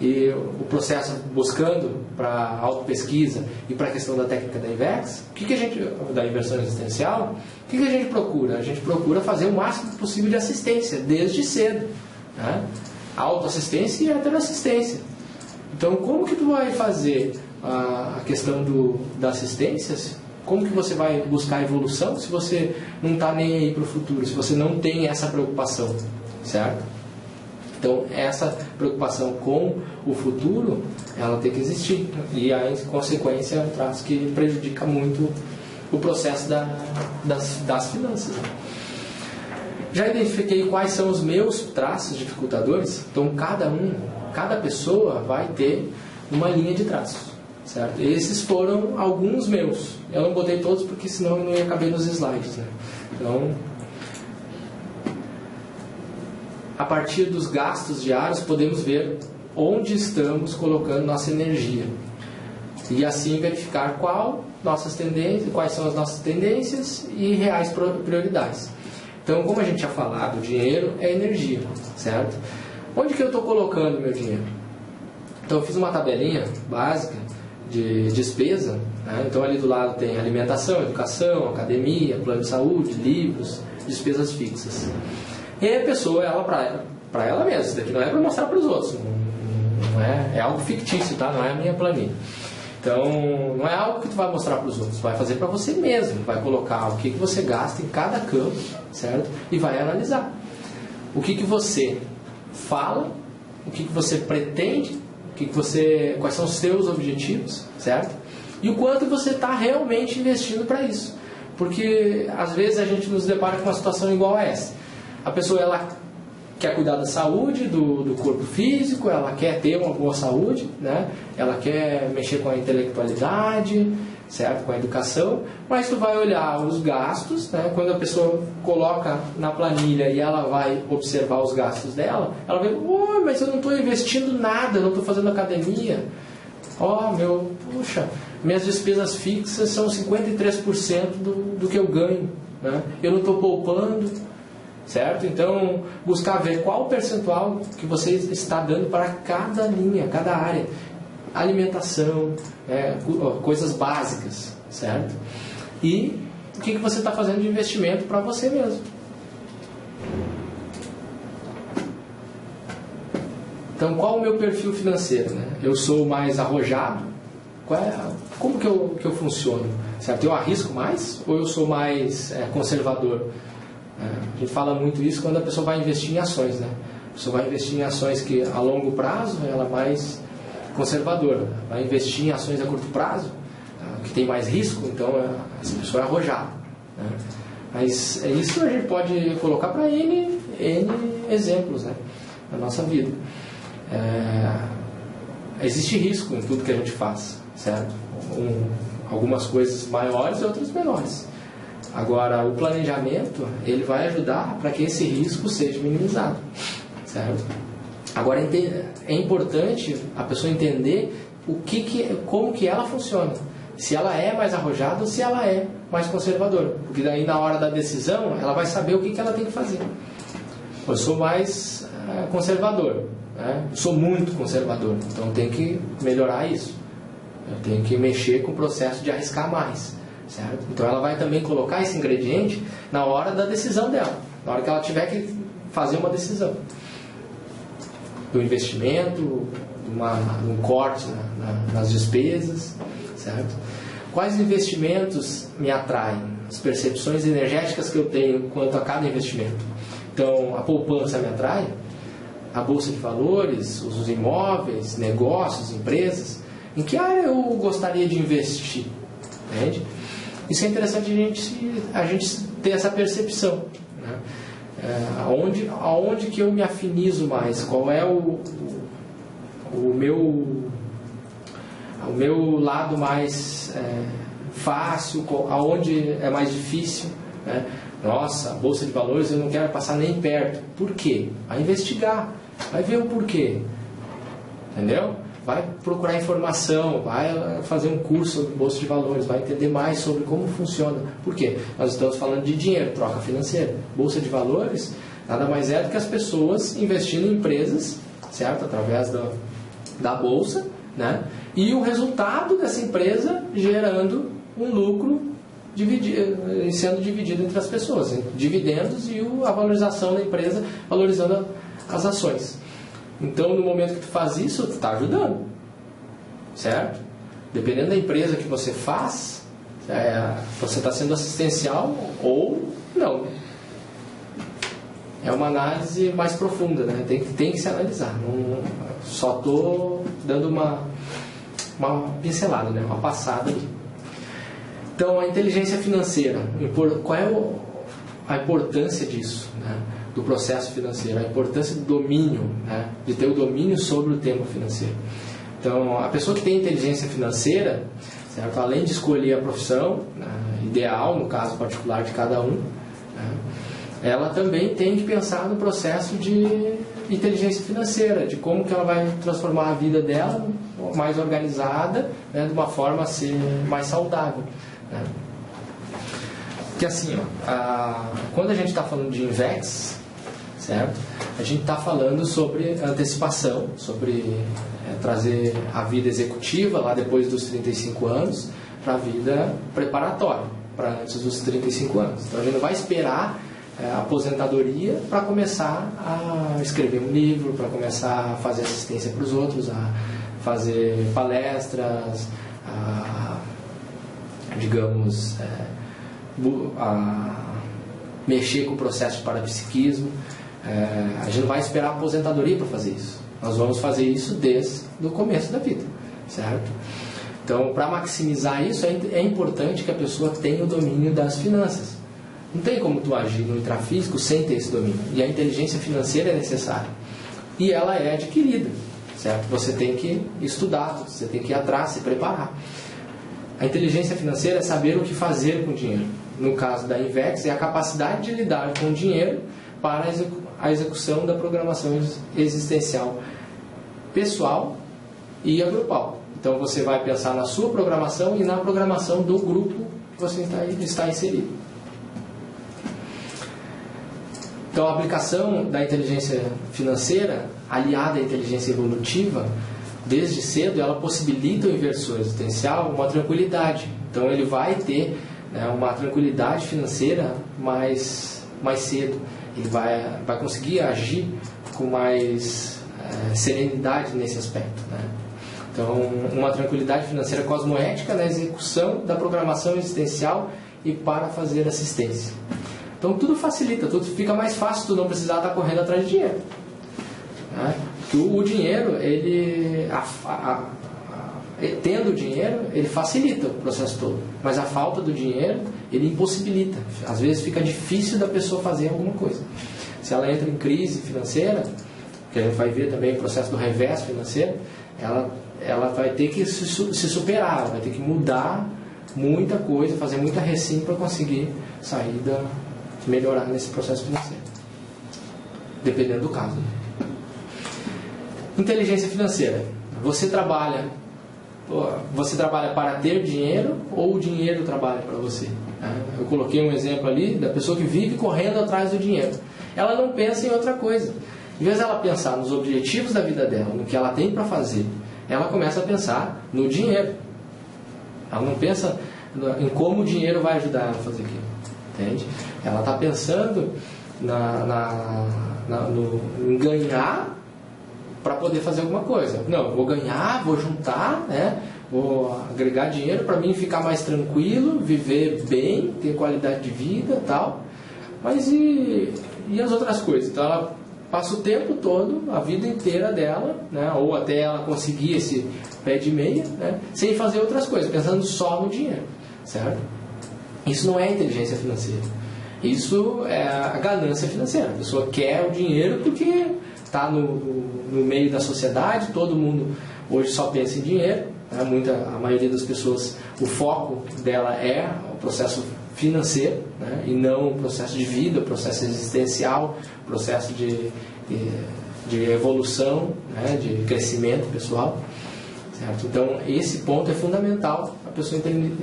E o processo buscando para a autopesquisa e para a questão da técnica da INVEX, da inversão existencial, o que a gente procura? A gente procura fazer o máximo possível de assistência, desde cedo, né? Autoassistência e heteroassistência. Então, como que tu vai fazer a questão da assistência? Como que você vai buscar evolução se você não está nem aí para o futuro, se você não tem essa preocupação, certo? Então, essa preocupação com o futuro, ela tem que existir. E a consequência é um traço que prejudica muito o processo das finanças. Já identifiquei quais são os meus traços dificultadores. Então, cada pessoa vai ter uma linha de traços, certo? Esses foram alguns meus. Eu não botei todos porque senão não ia caber nos slides, né? Então, a partir dos gastos diários, podemos ver onde estamos colocando nossa energia. E assim verificar quais são as nossas tendências e reais prioridades. Então, como a gente já falado, o dinheiro é energia, certo? Onde que eu estou colocando meu dinheiro? Então, eu fiz uma tabelinha básica de despesa, né? Então, ali do lado tem alimentação, educação, academia, plano de saúde, livros, despesas fixas. E a pessoa, ela para ela mesma, isso daqui não é para mostrar para os outros, não é algo fictício, tá? Não é a minha planilha. Então, não é algo que tu vai mostrar para os outros, vai fazer para você mesmo, vai colocar o que você gasta em cada campo, certo? E vai analisar o que você fala, o que você pretende, quais são os seus objetivos, certo? E o quanto você está realmente investindo para isso. Porque, às vezes, a gente nos depara com uma situação igual a essa. A pessoa, ela quer cuidar da saúde, do corpo físico, ela quer ter uma boa saúde, né? Ela quer mexer com a intelectualidade, certo? Com a educação, mas tu vai olhar os gastos, né? Quando a pessoa coloca na planilha e ela vai observar os gastos dela, ela vai, mas eu não estou investindo nada, eu não estou fazendo academia. Puxa, minhas despesas fixas são 53% do que eu ganho, né? Eu não estou poupando, certo? Então, buscar ver qual o percentual que você está dando para cada linha, cada área. Alimentação, coisas básicas, certo? E o que você está fazendo de investimento para você mesmo. Então, qual o meu perfil financeiro, né? Eu sou mais arrojado? Como que eu funciono? Certo? Eu arrisco mais ou eu sou mais conservador? A gente fala muito isso quando a pessoa vai investir em ações, né? A pessoa vai investir em ações que a longo prazo ela é mais conservadora. Vai investir em ações a curto prazo, que tem mais risco, então essa pessoa é arrojada, né? Mas isso a gente pode colocar para N exemplos, né? Na nossa vida. Existe risco em tudo que a gente faz, certo? Algumas coisas maiores e outras menores. Agora, o planejamento, ele vai ajudar para que esse risco seja minimizado, certo? Agora, é importante a pessoa entender como que ela funciona. Se ela é mais arrojada ou se ela é mais conservadora. Porque daí, na hora da decisão, ela vai saber o que ela tem que fazer. Eu sou mais conservador, né? Eu sou muito conservador, então eu tenho que melhorar isso. Eu tenho que mexer com o processo de arriscar mais, certo? Então ela vai também colocar esse ingrediente na hora da decisão dela, na hora que ela tiver que fazer uma decisão do investimento, um corte nas despesas, certo? Quais investimentos me atraem? As percepções energéticas que eu tenho quanto a cada investimento. Então, a poupança me atrai, a bolsa de valores, os imóveis, negócios, empresas. Em que área eu gostaria de investir? Entende? Isso é interessante a gente ter essa percepção, né? Aonde que eu me afinizo mais? Qual é o meu lado mais fácil? Aonde é mais difícil, né? Nossa, a bolsa de valores eu não quero passar nem perto. Por quê? Vai investigar, vai ver o porquê, entendeu? Vai procurar informação, vai fazer um curso sobre bolsa de valores, vai entender mais sobre como funciona. Por quê? Nós estamos falando de dinheiro, troca financeira. Bolsa de valores nada mais é do que as pessoas investindo em empresas, certo? Através da bolsa, né? E o resultado dessa empresa gerando um lucro sendo dividido entre as pessoas, hein? Dividendos e a valorização da empresa valorizando as ações. Então, no momento que tu faz isso, tu está ajudando, certo? Dependendo da empresa que você faz, você está sendo assistencial ou não. É uma análise mais profunda, né? Tem que se analisar. Não, só estou dando uma pincelada, né? Uma passada aqui. Então, a inteligência financeira, qual é a importância disso, né? Do processo financeiro, a importância do domínio, né? De ter o domínio sobre o tema financeiro. Então, a pessoa que tem inteligência financeira, certo? Além de escolher a profissão, né, ideal, no caso particular de cada um, né, ela também tem que pensar no processo de inteligência financeira, de como que ela vai transformar a vida dela mais organizada, né, de uma forma a ser mais saudável, né? Porque assim, quando a gente está falando de INVEX, certo? A gente está falando sobre antecipação, sobre trazer a vida executiva lá depois dos 35 anos para a vida preparatória, para antes dos 35 anos. Então a gente não vai esperar aposentadoria para começar a escrever um livro, para começar a fazer assistência para os outros, a fazer palestras, digamos, a mexer com o processo de parapsiquismo. A gente não vai esperar a aposentadoria para fazer isso. Nós vamos fazer isso desde o começo da vida, certo? Então, para maximizar isso, é importante que a pessoa tenha o domínio das finanças. Não tem como tu agir no intrafísico sem ter esse domínio. E a inteligência financeira é necessária. E ela é adquirida, certo? Você tem que estudar, você tem que ir atrás, se preparar. A inteligência financeira é saber o que fazer com o dinheiro. No caso da Invex, é a capacidade de lidar com o dinheiro para a execução da programação existencial pessoal e a grupal. Então você vai pensar na sua programação e na programação do grupo que você está inserido. Então a aplicação da inteligência financeira aliada à inteligência evolutiva, desde cedo, ela possibilita o inversor existencial uma tranquilidade. Então ele vai ter uma tranquilidade financeira mais cedo. Ele vai conseguir agir com mais serenidade nesse aspecto, né? Então, uma tranquilidade financeira cosmoética na execução da programação existencial e para fazer assistência. Então, tudo facilita, tudo fica mais fácil, tu não precisar estar correndo atrás de dinheiro, né? Porque o dinheiro, tendo o dinheiro, ele facilita o processo todo. Mas a falta do dinheiro, ele impossibilita. Às vezes fica difícil da pessoa fazer alguma coisa. Se ela entra em crise financeira, que a gente vai ver também o processo do revés financeiro, ela vai ter que se superar, ela vai ter que mudar muita coisa, fazer muita recém para conseguir sair melhorar nesse processo financeiro. Dependendo do caso. Inteligência financeira. Você trabalha para ter dinheiro ou o dinheiro trabalha para você? Eu coloquei um exemplo ali da pessoa que vive correndo atrás do dinheiro. Ela não pensa em outra coisa. Em vez dela pensar nos objetivos da vida dela, no que ela tem para fazer, ela começa a pensar no dinheiro. Ela não pensa em como o dinheiro vai ajudar ela a fazer aquilo. Entende? Ela está pensando em ganhar para poder fazer alguma coisa. Não, vou ganhar, vou juntar, né? Vou agregar dinheiro para mim ficar mais tranquilo, viver bem, ter qualidade de vida e tal. Mas e as outras coisas? Então ela passa o tempo todo, a vida inteira dela, né? Ou até ela conseguir esse pé de meia, né? Sem fazer outras coisas, pensando só no dinheiro, certo? Isso não é inteligência financeira. Isso é a ganância financeira. A pessoa quer o dinheiro porque está no meio da sociedade, todo mundo hoje só pensa em dinheiro, né? A maioria das pessoas, o foco dela é o processo financeiro, né? E não o processo de vida, o processo existencial, o processo de evolução, né? De crescimento pessoal, certo? Então esse ponto é fundamental, a pessoa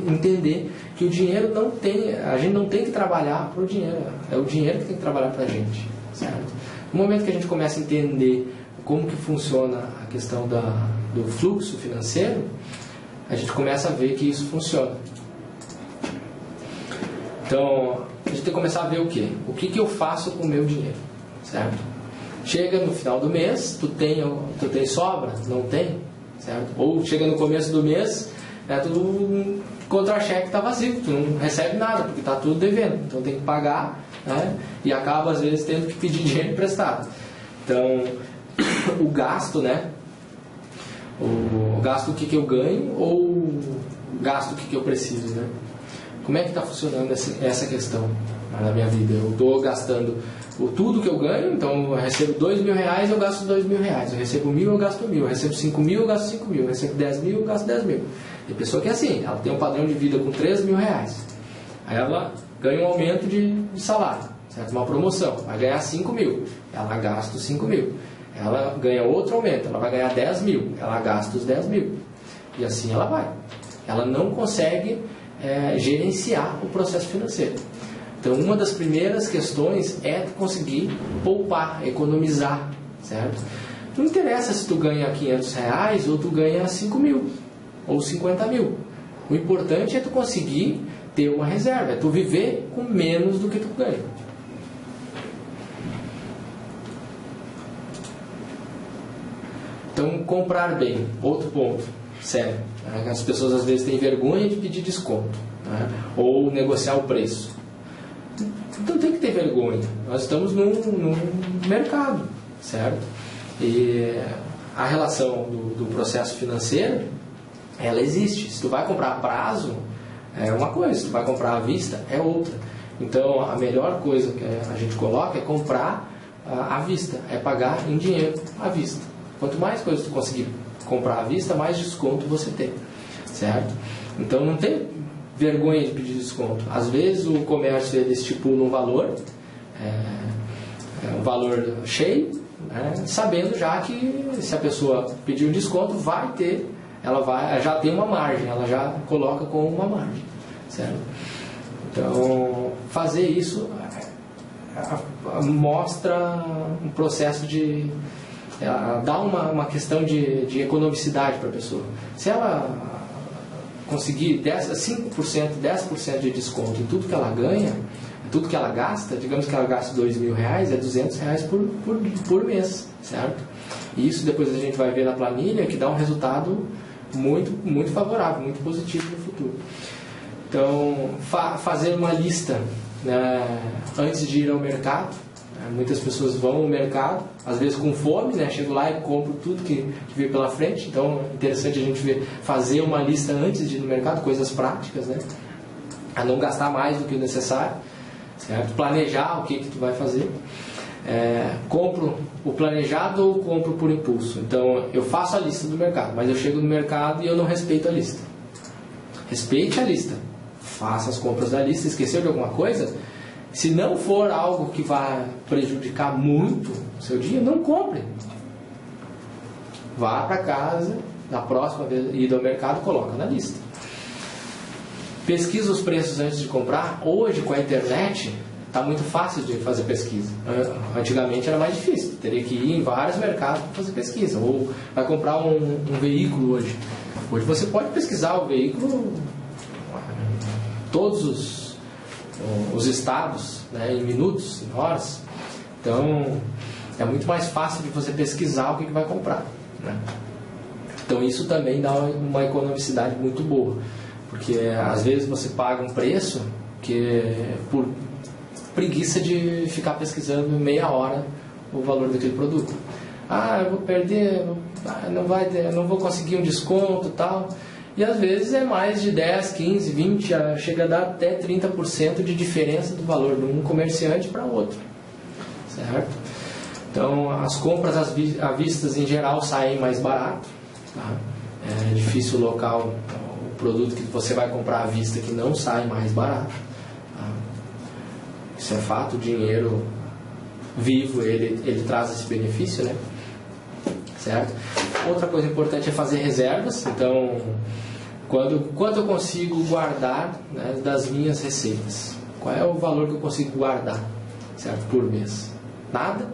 entender que o dinheiro a gente não tem que trabalhar para o dinheiro, é o dinheiro que tem que trabalhar para a gente, certo? No momento que a gente começa a entender como que funciona a questão do fluxo financeiro, a gente começa a ver que isso funciona. Então, a gente tem que começar a ver o quê? O que eu faço com o meu dinheiro, certo? Chega no final do mês, tu tem sobra? Não tem, certo? Ou chega no começo do mês, tu contra-cheque está vazio, tu não recebe nada, porque está tudo devendo, então tem que pagar, né? E acaba às vezes tendo que pedir dinheiro emprestado. Então, o gasto, né? O gasto, o que eu ganho, ou o gasto, o que eu preciso, né? Como é que está funcionando essa questão na minha vida? Eu estou gastando tudo que eu ganho, então eu recebo R$2.000, eu gasto R$2.000. Eu recebo 1.000, eu gasto 1.000. Eu recebo 5.000, eu gasto 5.000. Eu recebo 10.000, eu gasto 10.000. Tem pessoa que é assim, ela tem um padrão de vida com R$3.000. Aí ela ganha um aumento de salário, certo? Uma promoção, vai ganhar 5.000. Ela gasta os 5.000. Ela ganha outro aumento, ela vai ganhar 10.000. Ela gasta os 10.000. E assim ela vai. Ela não consegue gerenciar o processo financeiro. Então, uma das primeiras questões é conseguir poupar, economizar, certo? Não interessa se tu ganha R$500 ou tu ganha 5.000 ou 50.000. O importante é tu conseguir ter uma reserva, é tu viver com menos do que tu ganha. Então, comprar bem, outro ponto sério. Né? As pessoas às vezes têm vergonha de pedir desconto, né? Ou negociar o preço. Então tem que ter vergonha. Nós estamos num mercado, certo? E a relação do processo financeiro, ela existe. Se tu vai comprar a prazo, é uma coisa. Se tu vai comprar à vista, é outra. Então a melhor coisa que a gente coloca é comprar à vista, é pagar em dinheiro à vista. Quanto mais coisas tu conseguir comprar à vista, mais desconto você tem, certo? Então não tem vergonha de pedir desconto. Às vezes o comércio ele estipula um valor, um valor cheio, né? Sabendo já que se a pessoa pedir um desconto, ela já tem uma margem, ela já coloca com uma margem, certo? Então fazer isso mostra um processo de dá uma questão de economicidade para a pessoa. Se ela conseguir 5%, 10% de desconto em tudo que ela ganha, tudo que ela gasta, digamos que ela gasta R$2.000, é R$200 por mês, certo? E isso depois a gente vai ver na planilha que dá um resultado muito, muito favorável, muito positivo no futuro. Então, fazer uma lista, né, antes de ir ao mercado. Muitas pessoas vão ao mercado, às vezes com fome, né? Chego lá e compro tudo que vem pela frente. Então é interessante a gente fazer uma lista antes de ir no mercado, coisas práticas, né? A não gastar mais do que o necessário, certo? Planejar o que tu vai fazer. Compro o planejado ou compro por impulso. Então eu faço a lista do mercado, mas eu chego no mercado e eu não respeito a lista. Respeite a lista, faça as compras da lista. Esqueceu de alguma coisa? Se não for algo que vai prejudicar muito o seu dia, não compre. Vá para casa, na próxima vez ir ao mercado, coloca na lista. Pesquisa os preços antes de comprar. Hoje, com a internet, está muito fácil de fazer pesquisa. Antigamente era mais difícil. Teria que ir em vários mercados para fazer pesquisa. Ou vai comprar um veículo hoje. Hoje você pode pesquisar o veículo, todos os estados, né, em minutos, em horas. Então é muito mais fácil de você pesquisar o que vai comprar, né? Então isso também dá uma economicidade muito boa, porque às vezes você paga um preço que por preguiça de ficar pesquisando meia hora o valor daquele produto. Eu vou perder, não vou conseguir um desconto, tal. E às vezes é mais de 10, 15, 20, chega a dar até 30% de diferença do valor de um comerciante para outro, certo? Então as compras à vista em geral saem mais barato, tá? É difícil o local, o produto que você vai comprar à vista que não sai mais barato, tá? Isso é fato. O dinheiro vivo ele traz esse benefício, né? Certo? Outra coisa importante é fazer reservas. Então, quanto eu consigo guardar, né, das minhas receitas? Qual é o valor que eu consigo guardar, certo, por mês? Nada?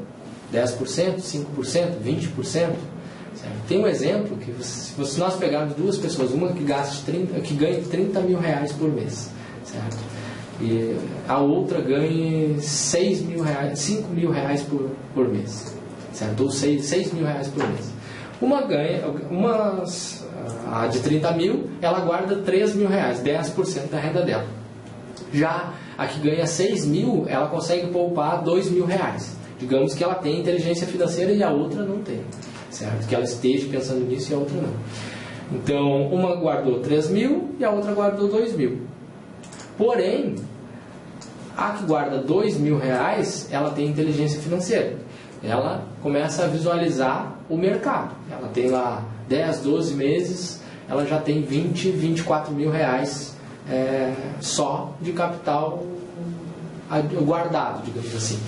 10%, 5%, 20%? Certo? Tem um exemplo que se nós pegarmos duas pessoas, uma que ganha R$30.000 por mês, certo? E a outra ganha R$6.000, R$5.000 por mês, certo? Ou R$6.000 por mês. A de 30 mil, ela guarda R$3.000, 10% da renda dela. Já a que ganha 6 mil, ela consegue poupar R$2.000. Digamos que ela tem inteligência financeira e a outra não tem, certo? Que ela esteja pensando nisso e a outra não. Então, uma guardou 3 mil e a outra guardou 2 mil. Porém, a que guarda R$2.000, ela tem inteligência financeira. Ela começa a visualizar o mercado. Ela tem lá 10, 12 meses, ela já tem 20, R$24.000 só de capital guardado, digamos assim,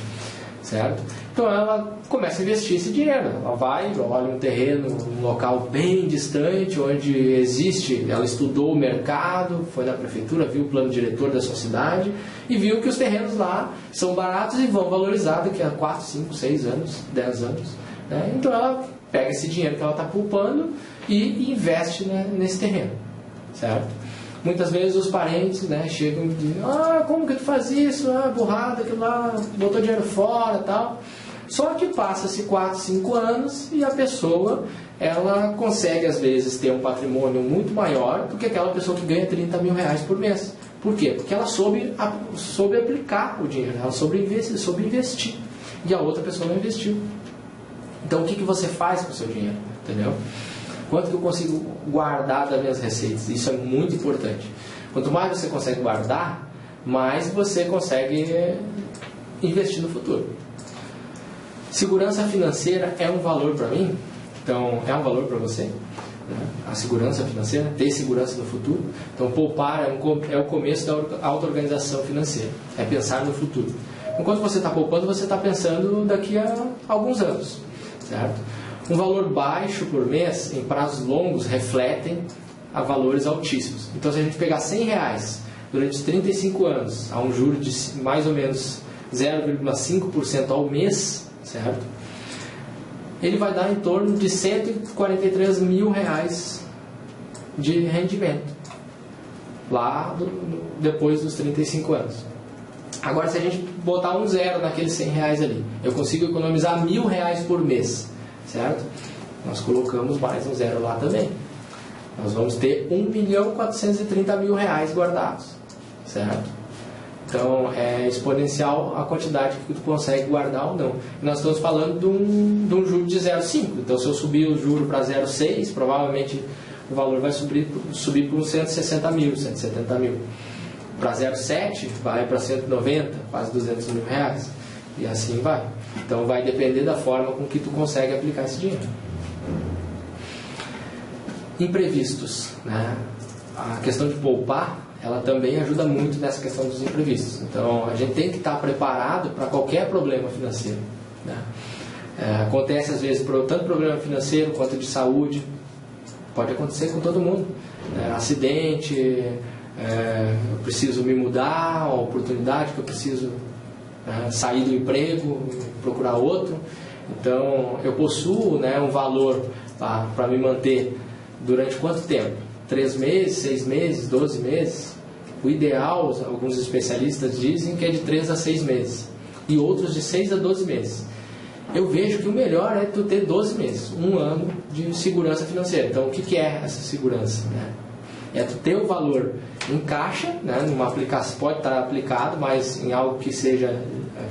certo? Então ela começa a investir esse dinheiro. Ela vai, olha um terreno, um local bem distante, onde existe, ela estudou o mercado, foi na prefeitura, viu o plano diretor da sua cidade e viu que os terrenos lá são baratos e vão valorizar daqui a 4, 5, 6 anos, 10 anos, né? Então ela pega esse dinheiro que ela está poupando e investe, né, nesse terreno, certo? Muitas vezes os parentes, né, chegam e dizem: como que tu faz isso? Burrada, aquilo lá, botou dinheiro fora e tal. Só que passa-se 4, 5 anos e a pessoa, ela consegue às vezes ter um patrimônio muito maior do que aquela pessoa que ganha 30 mil reais por mês. Por quê? Porque ela soube aplicar o dinheiro, ela soube investir. E a outra pessoa não investiu. Então o que você faz com o seu dinheiro? Entendeu? Quanto que eu consigo guardar das minhas receitas? Isso é muito importante. Quanto mais você consegue guardar, mais você consegue investir no futuro. Segurança financeira é um valor para mim? Então, é um valor para você? A segurança financeira, ter segurança no futuro. Então, poupar é o começo da auto-organização financeira. É pensar no futuro. Enquanto você está poupando, você está pensando daqui a alguns anos. Certo? Um valor baixo por mês, em prazos longos, refletem a valores altíssimos. Então, se a gente pegar R$100 durante 35 anos, a um juro de mais ou menos 0,5% ao mês, certo? Ele vai dar em torno de R$143 mil de rendimento, lá depois dos 35 anos. Agora, se a gente botar um zero naqueles R$100 ali, eu consigo economizar R$1.000 por mês, certo? Nós colocamos mais um zero lá também. Nós vamos ter R$1.430.000 guardados, certo? Então, é exponencial a quantidade que tu consegue guardar ou não. E nós estamos falando de um juro de 0,5. Então, se eu subir o juro para 0,6, provavelmente o valor vai subir para uns 160 mil, 170 mil. Para 0,7, vai para 190, quase 200 mil reais. E assim vai. Então, vai depender da forma com que tu consegue aplicar esse dinheiro. Imprevistos, né? A questão de poupar, ela também ajuda muito nessa questão dos imprevistos. Então, a gente tem que estar preparado para qualquer problema financeiro, né? Acontece às vezes tanto problema financeiro quanto de saúde. Pode acontecer com todo mundo. Acidente, eu preciso me mudar, uma oportunidade que eu preciso sair do emprego, procurar outro. Então, eu possuo, um valor para me manter durante quanto tempo? 3 meses, 6 meses, 12 meses? O ideal, alguns especialistas dizem que é de 3 a 6 meses. E outros de 6 a 12 meses. Eu vejo que o melhor é tu ter 12 meses, um ano de segurança financeira. Então, o que é essa segurança? É tu ter o valor em caixa, numa aplicação, pode estar aplicado, mas em algo que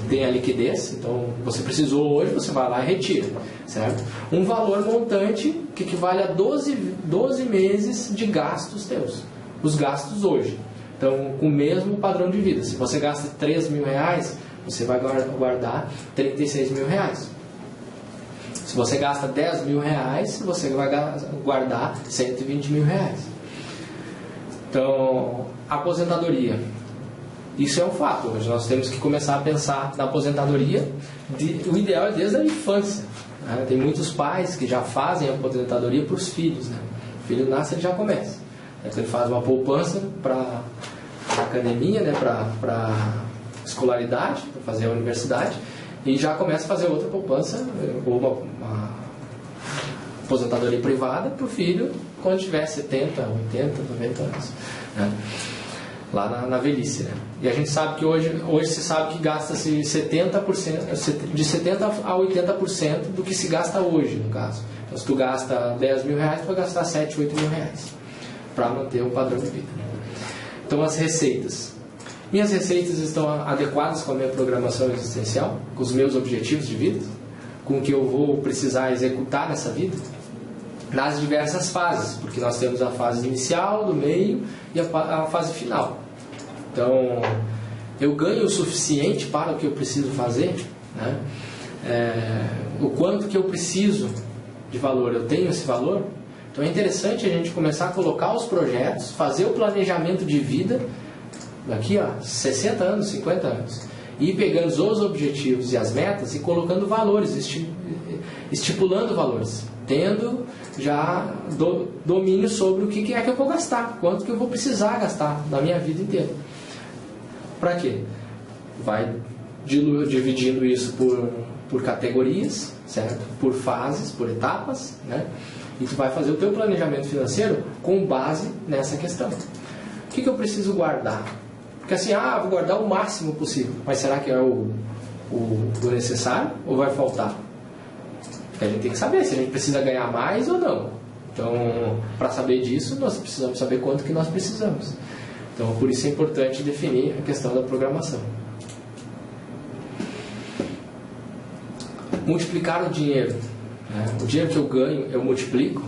tenha liquidez. Então, você precisou hoje, você vai lá e retira, certo? Um valor montante que equivale a 12 meses de gastos teus, os gastos hoje. Então, com o mesmo padrão de vida. Se você gasta 3 mil reais, você vai guardar 36 mil reais. Se você gasta 10 mil reais, você vai guardar 120 mil reais. Então, aposentadoria. Isso é um fato. Hoje nós temos que começar a pensar na aposentadoria. O ideal é desde a infância. Tem muitos pais que já fazem a aposentadoria para os filhos. O filho nasce, ele já começa. Então, ele faz uma poupança para a academia, para escolaridade, para fazer a universidade, e já começa a fazer outra poupança, ou uma aposentadoria privada para o filho quando tiver 70, 80, 90 anos, lá na velhice. E a gente sabe que hoje se sabe que gasta-se 70%, de 70% a 80% do que se gasta hoje, no caso. Então, se tu gasta 10 mil reais, tu vai gastar 7, 8 mil reais para manter um padrão de vida. Então, as receitas. Minhas receitas estão adequadas com a minha programação existencial, com os meus objetivos de vida, com o que eu vou precisar executar nessa vida, nas diversas fases, porque nós temos a fase inicial, do meio e a fase final. Então, eu ganho o suficiente para o que eu preciso fazer, o quanto que eu preciso de valor, eu tenho esse valor. Então, é interessante a gente começar a colocar os projetos, fazer o planejamento de vida daqui a 60 anos, 50 anos, e ir pegando os objetivos e as metas e colocando valores, estipulando valores, tendo já domínio sobre o que é que eu vou gastar, quanto que eu vou precisar gastar na minha vida inteira. Para quê? Vai dividindo isso por categorias, certo? Por fases, por etapas, E tu vai fazer o teu planejamento financeiro com base nessa questão. O que eu preciso guardar? Porque assim, vou guardar o máximo possível. Mas será que é o o necessário ou vai faltar? A gente tem que saber se a gente precisa ganhar mais ou não. Então, para saber disso, nós precisamos saber quanto que nós precisamos. Então, por isso é importante definir a questão da programação. Multiplicar o dinheiro. O dinheiro que eu ganho, eu multiplico.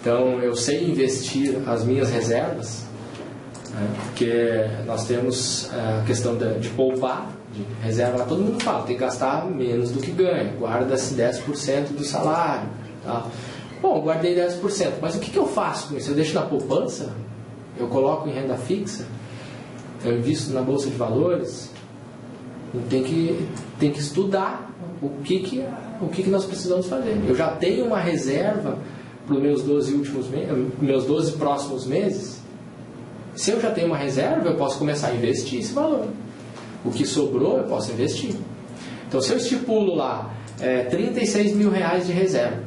Então, eu sei investir as minhas reservas, porque nós temos a questão de poupar, de reserva. Todo mundo fala, tem que gastar menos do que ganha, guarda-se 10% do salário. Tá? Bom, guardei 10%, mas o que eu faço com isso? Eu deixo na poupança? Eu coloco em renda fixa? Eu invisto na bolsa de valores? Tem que estudar o que nós precisamos fazer. Eu já tenho uma reserva para os meus 12 próximos meses. Se eu já tenho uma reserva, eu posso começar a investir esse valor. O que sobrou, eu posso investir. Então, se eu estipulo lá 36 mil reais de reserva,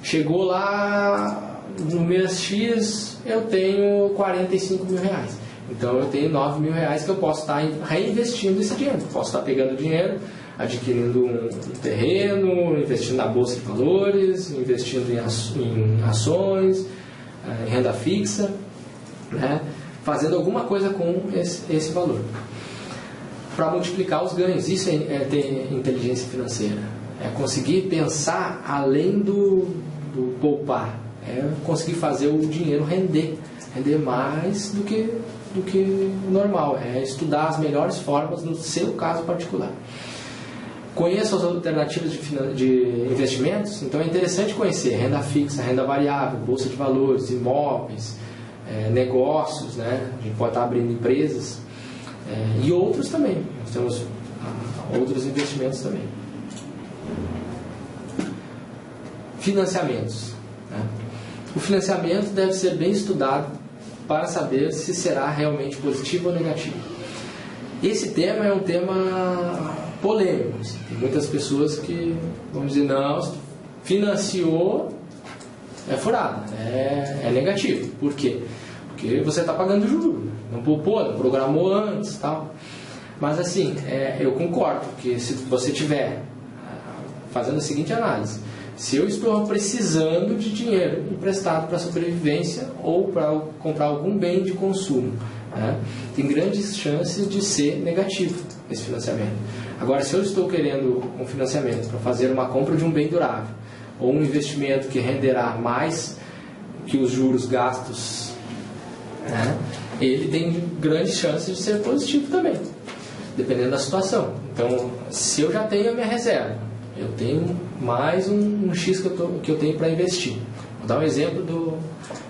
chegou lá no mês X, eu tenho 45 mil reais. Então, eu tenho 9 mil reais que eu posso estar reinvestindo esse dinheiro. Posso estar pegando dinheiro, adquirindo um terreno, investindo na bolsa de valores, investindo em ações, em renda fixa, né? Fazendo alguma coisa com esse valor. Para multiplicar os ganhos, isso é ter inteligência financeira. É conseguir pensar além do poupar. É conseguir fazer o dinheiro render mais do que normal. É estudar as melhores formas no seu caso particular. Conheça as alternativas de investimentos. Então é interessante conhecer renda fixa, renda variável, bolsa de valores, imóveis, negócios, né? A gente pode estar abrindo empresas e outros também. Nós temos outros investimentos também. Financiamentos, né? O financiamento deve ser bem estudado para saber se será realmente positivo ou negativo. Esse tema é um tema polêmico. Tem muitas pessoas que vão dizer, não, financiou, é furado, é negativo. Por quê? Porque você está pagando juros, não poupou, não programou antes, tal. Mas assim, eu concordo que se você estiver fazendo a seguinte análise, se eu estou precisando de dinheiro emprestado para sobrevivência ou para comprar algum bem de consumo, né, tem grandes chances de ser negativo esse financiamento. Agora, se eu estou querendo um financiamento para fazer uma compra de um bem durável ou um investimento que renderá mais que os juros gastos, né, ele tem grandes chances de ser positivo também, dependendo da situação. Então, se eu já tenho a minha reserva, eu tenho mais um X que eu tenho para investir. Vou dar um exemplo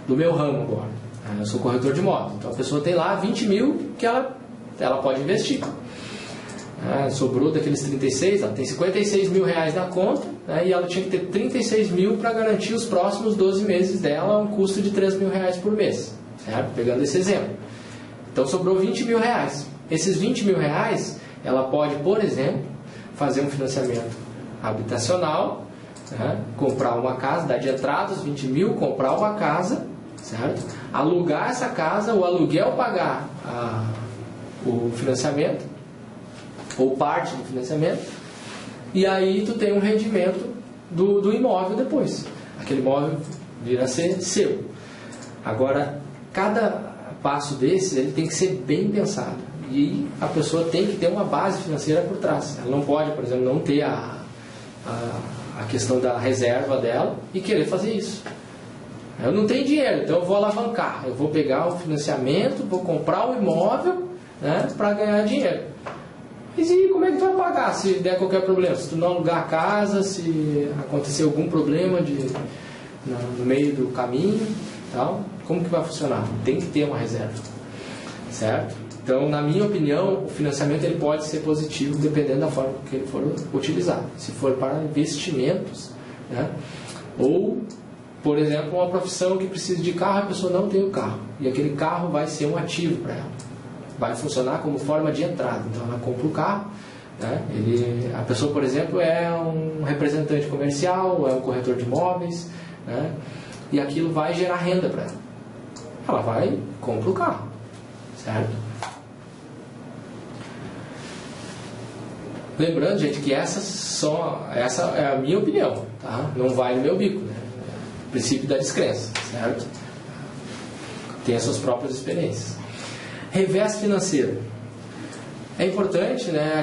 do meu ramo agora. Eu sou corretor de imóveis. Então a pessoa tem lá 20 mil que ela pode investir. Sobrou daqueles 36, ela tem 56 mil reais na conta, né, e ela tinha que ter 36 mil para garantir os próximos 12 meses dela a um custo de 3 mil reais por mês. Certo? Pegando esse exemplo. Então sobrou 20 mil reais. Esses 20 mil reais, ela pode, por exemplo, fazer um financiamento habitacional, né? Comprar uma casa, dar de entrada os 20 mil, comprar uma casa, certo? Alugar essa casa, o aluguel pagar o financiamento, ou parte do financiamento, e aí tu tem um rendimento do imóvel depois. Aquele imóvel vira a ser seu. Agora, cada passo desses ele tem que ser bem pensado. E a pessoa tem que ter uma base financeira por trás. Ela não pode, por exemplo, não ter a questão da reserva dela e querer fazer isso. Eu não tenho dinheiro, então eu vou alavancar. Eu vou pegar o financiamento, vou comprar o imóvel, né, para ganhar dinheiro. Mas e como é que tu vai pagar se der qualquer problema? Se tu não alugar a casa, se acontecer algum problema no meio do caminho, tal, como que vai funcionar? Tem que ter uma reserva, certo? Então, na minha opinião, o financiamento ele pode ser positivo dependendo da forma que ele for utilizado. Se for para investimentos, né? Ou, por exemplo, uma profissão que precisa de carro, a pessoa não tem o carro. E aquele carro vai ser um ativo para ela. Vai funcionar como forma de entrada. Então, ela compra o carro, né? A pessoa, por exemplo, é um representante comercial, é um corretor de imóveis, né? E aquilo vai gerar renda para ela. Ela vai e compra o carro, certo? Lembrando, gente, que essa é a minha opinião, tá? Não vai no meu bico, né? Princípio da descrença, certo? Tem as suas próprias experiências. Revés financeiro. É importante, né?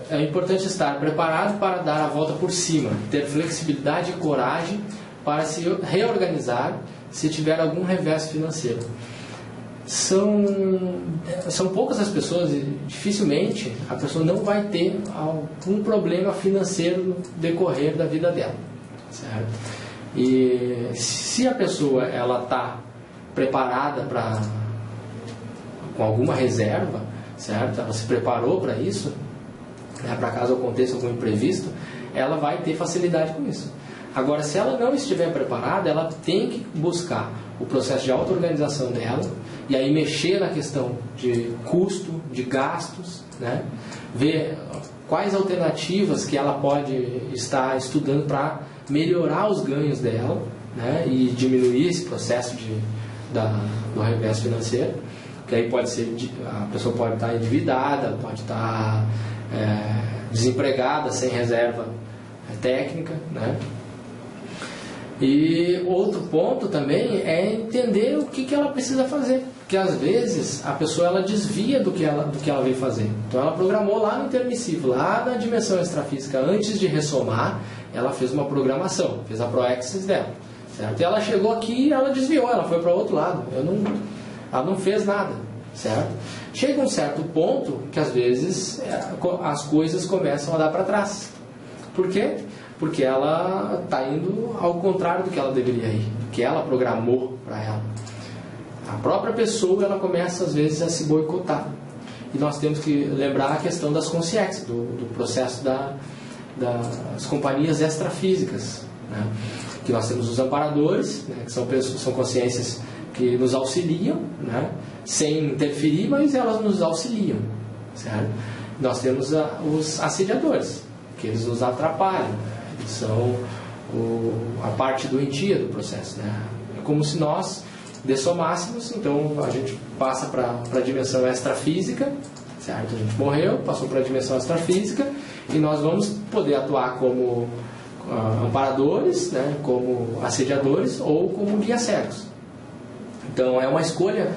É importante estar preparado para dar a volta por cima, ter flexibilidade e coragem para se reorganizar se tiver algum revés financeiro. São poucas as pessoas, e dificilmente a pessoa não vai ter algum problema financeiro no decorrer da vida dela, certo? E se a pessoa ela está preparada com alguma reserva, certo? Ela se preparou para isso, né? Para caso aconteça algum imprevisto, ela vai ter facilidade com isso. Agora, se ela não estiver preparada, ela tem que buscar o processo de auto-organização dela, e aí mexer na questão de custo, de gastos, né? Ver quais alternativas que ela pode estar estudando para melhorar os ganhos dela, né? E diminuir esse processo do revés financeiro, que aí pode ser, a pessoa pode estar endividada, pode estar desempregada, sem reserva técnica, né? E outro ponto também é entender o que ela precisa fazer, porque às vezes a pessoa ela desvia do que ela veio fazer. Então ela programou lá no intermissivo, lá na dimensão extrafísica, antes de ressomar, ela fez uma programação, fez a proexis dela, certo? E ela chegou aqui e ela desviou, ela foi para o outro lado, ela não fez nada, certo? Chega um certo ponto que às vezes as coisas começam a dar para trás. Por quê? Porque ela está indo ao contrário do que ela deveria ir, do que ela programou para ela. A própria pessoa ela começa às vezes a se boicotar. E nós temos que lembrar a questão das consciências, do processo das companhias extrafísicas, né? Que nós temos os amparadores, né? Que são consciências que nos auxiliam, né? Sem interferir, mas elas nos auxiliam, certo? Nós temos os assediadores, que eles nos atrapalham, eles são a parte doentia do processo, né? É como se nós dessomássemos, então a gente passa para a dimensão extrafísica, certo? A gente morreu, passou para a dimensão extrafísica e nós vamos poder atuar como amparadores, né? Como assediadores ou como guias cegos. Então é uma escolha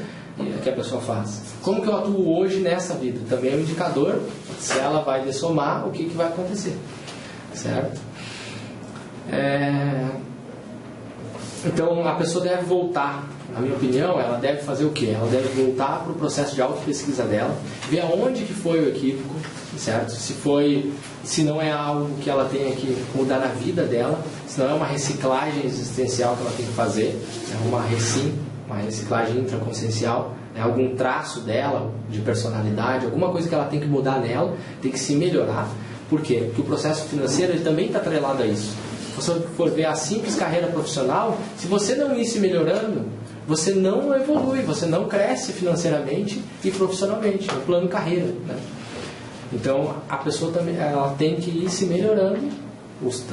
que a pessoa faz. Como que eu atuo hoje nessa vida? Também é um indicador se ela vai dessomar, o que vai acontecer, certo? Então a pessoa deve voltar, na minha opinião, ela deve fazer o quê? Ela deve voltar para o processo de autopesquisa dela, ver aonde que foi o equívoco, certo? Se não é algo que ela tenha que mudar na vida dela, se não é uma reciclagem existencial que ela tem que fazer, é uma reciclagem intraconsciencial, né? Algum traço dela, de personalidade, alguma coisa que ela tem que mudar nela, tem que se melhorar. Por quê? Porque o processo financeiro ele também está atrelado a isso. Se você for ver a simples carreira profissional, se você não ir se melhorando, você não evolui, você não cresce financeiramente e profissionalmente, no plano carreira, né? Então a pessoa também ela tem que ir se melhorando,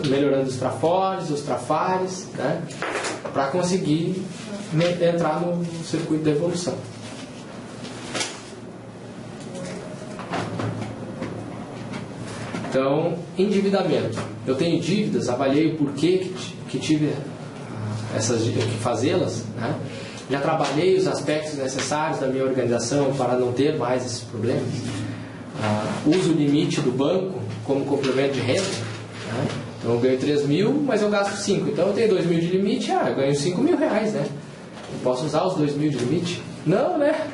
melhorando os trafores, os trafares, né? Para conseguir entrar no circuito da evolução. Então, endividamento. Eu tenho dívidas, avaliei o porquê que tive que fazê-las, né? Já trabalhei os aspectos necessários da minha organização para não ter mais esses problemas. Uso o limite do banco como complemento de renda, né? Então eu ganho 3 mil, mas eu gasto 5. Então eu tenho 2 mil de limite, eu ganho 5 mil reais, né? Eu posso usar os 2 mil de limite? Não, né?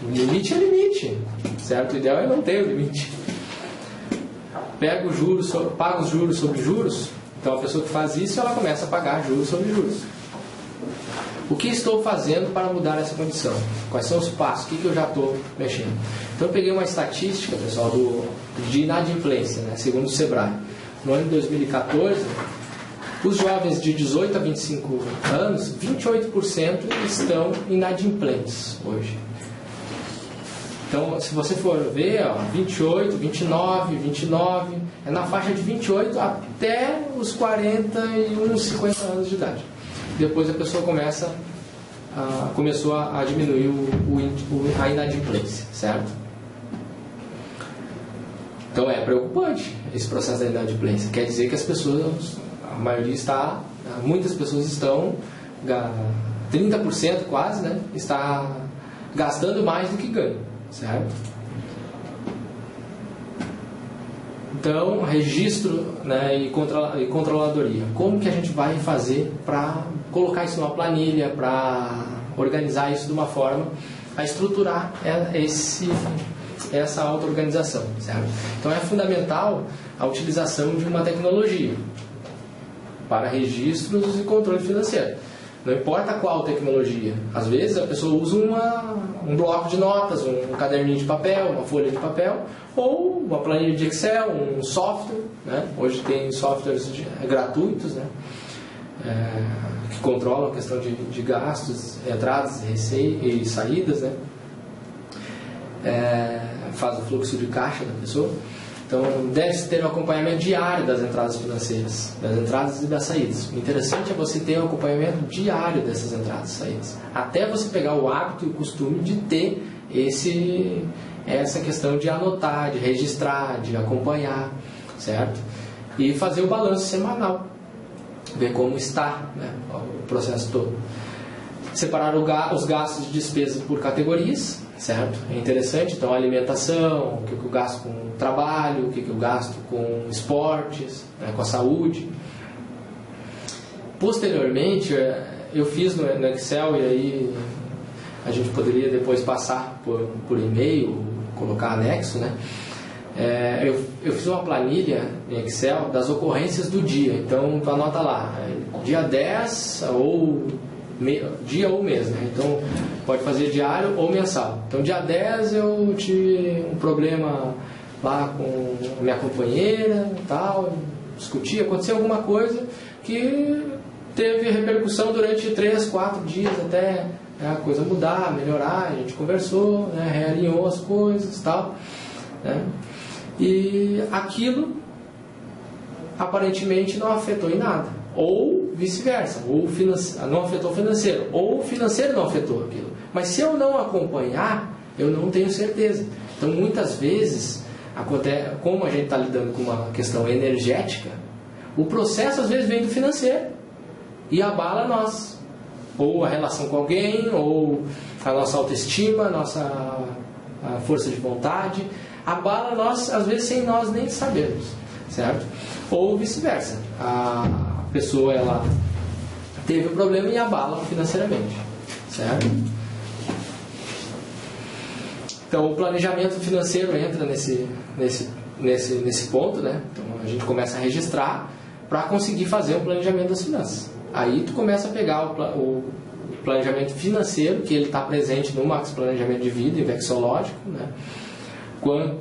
O limite é limite, certo? O ideal é não ter o limite. Paga os juros sobre juros. Então a pessoa que faz isso, ela começa a pagar juros sobre juros. O que estou fazendo para mudar essa condição? Quais são os passos? O que eu já estou mexendo? Então eu peguei uma estatística, pessoal, de inadimplência, né, segundo o Sebrae. No ano de 2014, os jovens de 18 a 25 anos, 28% estão inadimplentes hoje. Então, se você for ver, 28, 29, é na faixa de 28 até os 41, 50 anos de idade. Depois a pessoa começou a diminuir a inadimplência, certo? Então é preocupante esse processo da inadimplência. Quer dizer que as pessoas, a maioria está, muitas pessoas estão, 30% quase, né, está gastando mais do que ganha, certo? Então, registro, né, e controladoria. Como que a gente vai fazer para colocar isso numa planilha, para organizar isso de uma forma a estruturar essa auto-organização, certo? Então, é fundamental a utilização de uma tecnologia para registros e controle financeiro. Não importa qual tecnologia. Às vezes a pessoa usa um bloco de notas, um caderninho de papel, uma folha de papel, ou uma planilha de Excel, um software, né? Hoje tem softwares gratuitos, né? Que controlam a questão de gastos, entradas e saídas, né? Faz o fluxo de caixa da pessoa. Então, deve-se ter um acompanhamento diário das entradas financeiras, das entradas e das saídas. O interessante é você ter um acompanhamento diário dessas entradas e saídas, até você pegar o hábito e o costume de ter essa questão de anotar, de registrar, de acompanhar, certo? E fazer o balanço semanal, ver como está, né, o processo todo. Separar os gastos de despesas por categorias, certo? É interessante, então, alimentação, o que eu gasto com trabalho, o que eu gasto com esportes, né, com a saúde. Posteriormente, eu fiz no Excel, e aí a gente poderia depois passar por e-mail, colocar anexo, né? Eu fiz uma planilha em Excel das ocorrências do dia. Então, tu anota lá, dia 10 ou dia ou mês, né? Então pode fazer diário ou mensal. Então dia 10 eu tive um problema lá com a minha companheira e tal, discuti, aconteceu alguma coisa que teve repercussão durante 3, 4 dias até a coisa mudar, melhorar, a gente conversou, né, realinhou as coisas e tal, né? E aquilo aparentemente não afetou em nada. Ou vice-versa, ou não afetou o financeiro, ou o financeiro não afetou aquilo. Mas se eu não acompanhar, eu não tenho certeza. Então, muitas vezes, como a gente está lidando com uma questão energética, o processo às vezes vem do financeiro e abala nós. Ou a relação com alguém, ou a nossa autoestima, a nossa força de vontade, abala nós, às vezes sem nós nem sabermos, certo? Ou vice-versa. A pessoa, ela teve um problema e abala financeiramente, certo? Então, o planejamento financeiro entra nesse ponto, né? Então, a gente começa a registrar para conseguir fazer um planejamento das finanças. Aí, tu começa a pegar o planejamento financeiro, que ele está presente no Max Planejamento de Vida, Vexológico, né?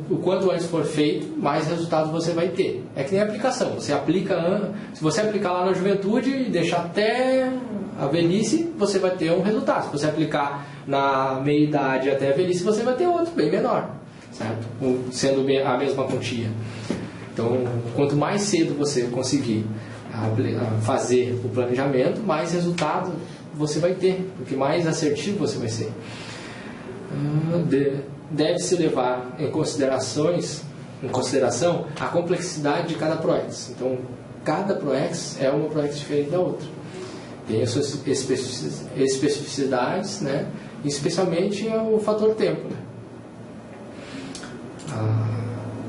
O quanto antes for feito, mais resultado você vai ter. É que nem a aplicação. Você aplica, se você aplicar lá na juventude e deixar até a velhice, você vai ter um resultado. Se você aplicar na meia-idade até a velhice, você vai ter outro, bem menor, certo? Sendo a mesma quantia. Então, quanto mais cedo você conseguir fazer o planejamento, mais resultado você vai ter, porque mais assertivo você vai ser. Deve-se levar em consideração a complexidade de cada ProEx. Então, cada ProEx é uma ProEx diferente da outra. Tem as suas especificidades, né? E especialmente o fator tempo, né?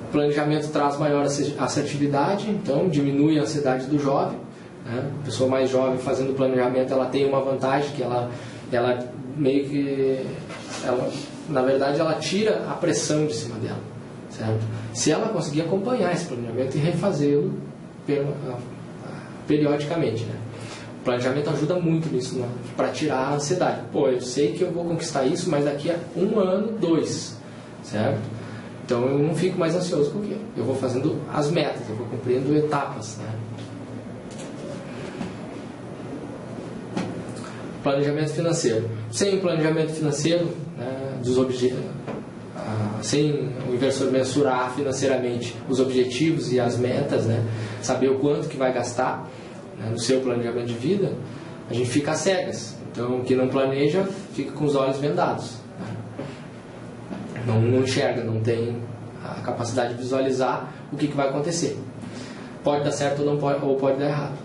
O planejamento traz maior assertividade, então diminui a ansiedade do jovem, né? A pessoa mais jovem fazendo planejamento, ela tem uma vantagem que ela meio que... na verdade, ela tira a pressão de cima dela, certo? Se ela conseguir acompanhar esse planejamento e refazê-lo periodicamente, né? O planejamento ajuda muito nisso, né? Para tirar a ansiedade. Pô, eu sei que eu vou conquistar isso, mas daqui a 1 ano, 2, certo? Então eu não fico mais ansioso com o quê? Eu vou fazendo as metas, eu vou cumprindo etapas, né? Planejamento financeiro. Sem planejamento financeiro, né, dos objetivos, sem o inversor mensurar financeiramente os objetivos e as metas, né, saber o quanto que vai gastar, né, no seu planejamento de vida, a gente fica às cegas. Então, quem não planeja fica com os olhos vendados, né? Não enxerga, não tem a capacidade de visualizar o que vai acontecer. Pode dar certo ou não pode, ou pode dar errado.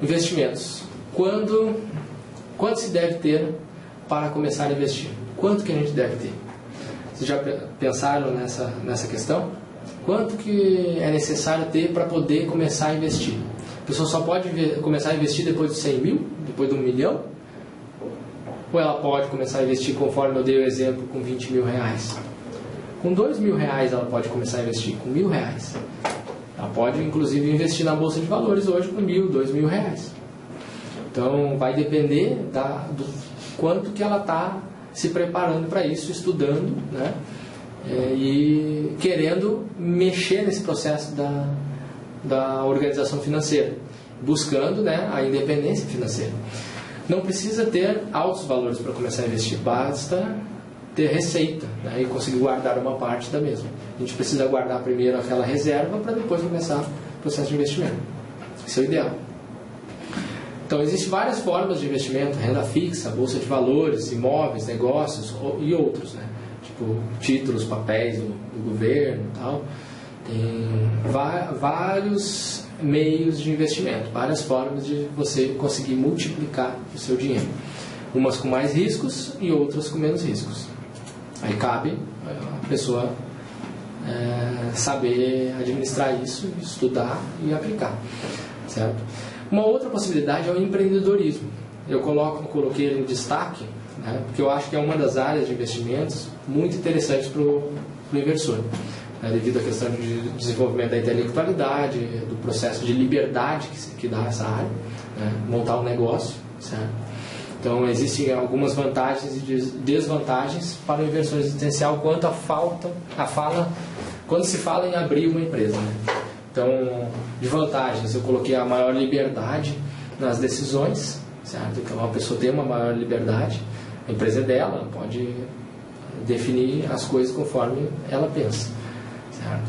Investimentos. Quanto se deve ter para começar a investir? Quanto que a gente deve ter? Vocês já pensaram nessa questão? Quanto que é necessário ter para poder começar a investir? A pessoa só pode começar a investir depois de 100 mil? Depois de 1 milhão? Ou ela pode começar a investir, conforme eu dei o exemplo, com 20 mil reais? Com 2 mil reais ela pode começar a investir, com 1.000 reais. Ela pode, inclusive, investir na Bolsa de Valores hoje com 1.000, 2 mil reais. Então, vai depender do quanto que ela está se preparando para isso, estudando, né? E querendo mexer nesse processo da organização financeira, buscando, né, a independência financeira. Não precisa ter altos valores para começar a investir, basta ter receita, né, e conseguir guardar uma parte da mesma. A gente precisa guardar primeiro aquela reserva para depois começar o processo de investimento. Isso é o ideal. Então, existem várias formas de investimento: renda fixa, bolsa de valores, imóveis, negócios e outros, né? Tipo títulos, papéis do governo e tal. Tem vários meios de investimento, várias formas de você conseguir multiplicar o seu dinheiro. Umas com mais riscos e outras com menos riscos. Aí cabe a pessoa saber administrar isso, estudar e aplicar, certo? Uma outra possibilidade é o empreendedorismo. Eu coloquei ele em destaque, né, porque eu acho que é uma das áreas de investimentos muito interessantes para o inversor, né, devido à questão de desenvolvimento da intelectualidade, do processo de liberdade que dá essa área, né, montar um negócio, certo? Então, existem algumas vantagens e desvantagens para o inversor existencial quando se fala em abrir uma empresa, né? Então, de vantagens, eu coloquei a maior liberdade nas decisões, certo? Então, a pessoa tem uma maior liberdade, a empresa é dela, ela pode definir as coisas conforme ela pensa, certo?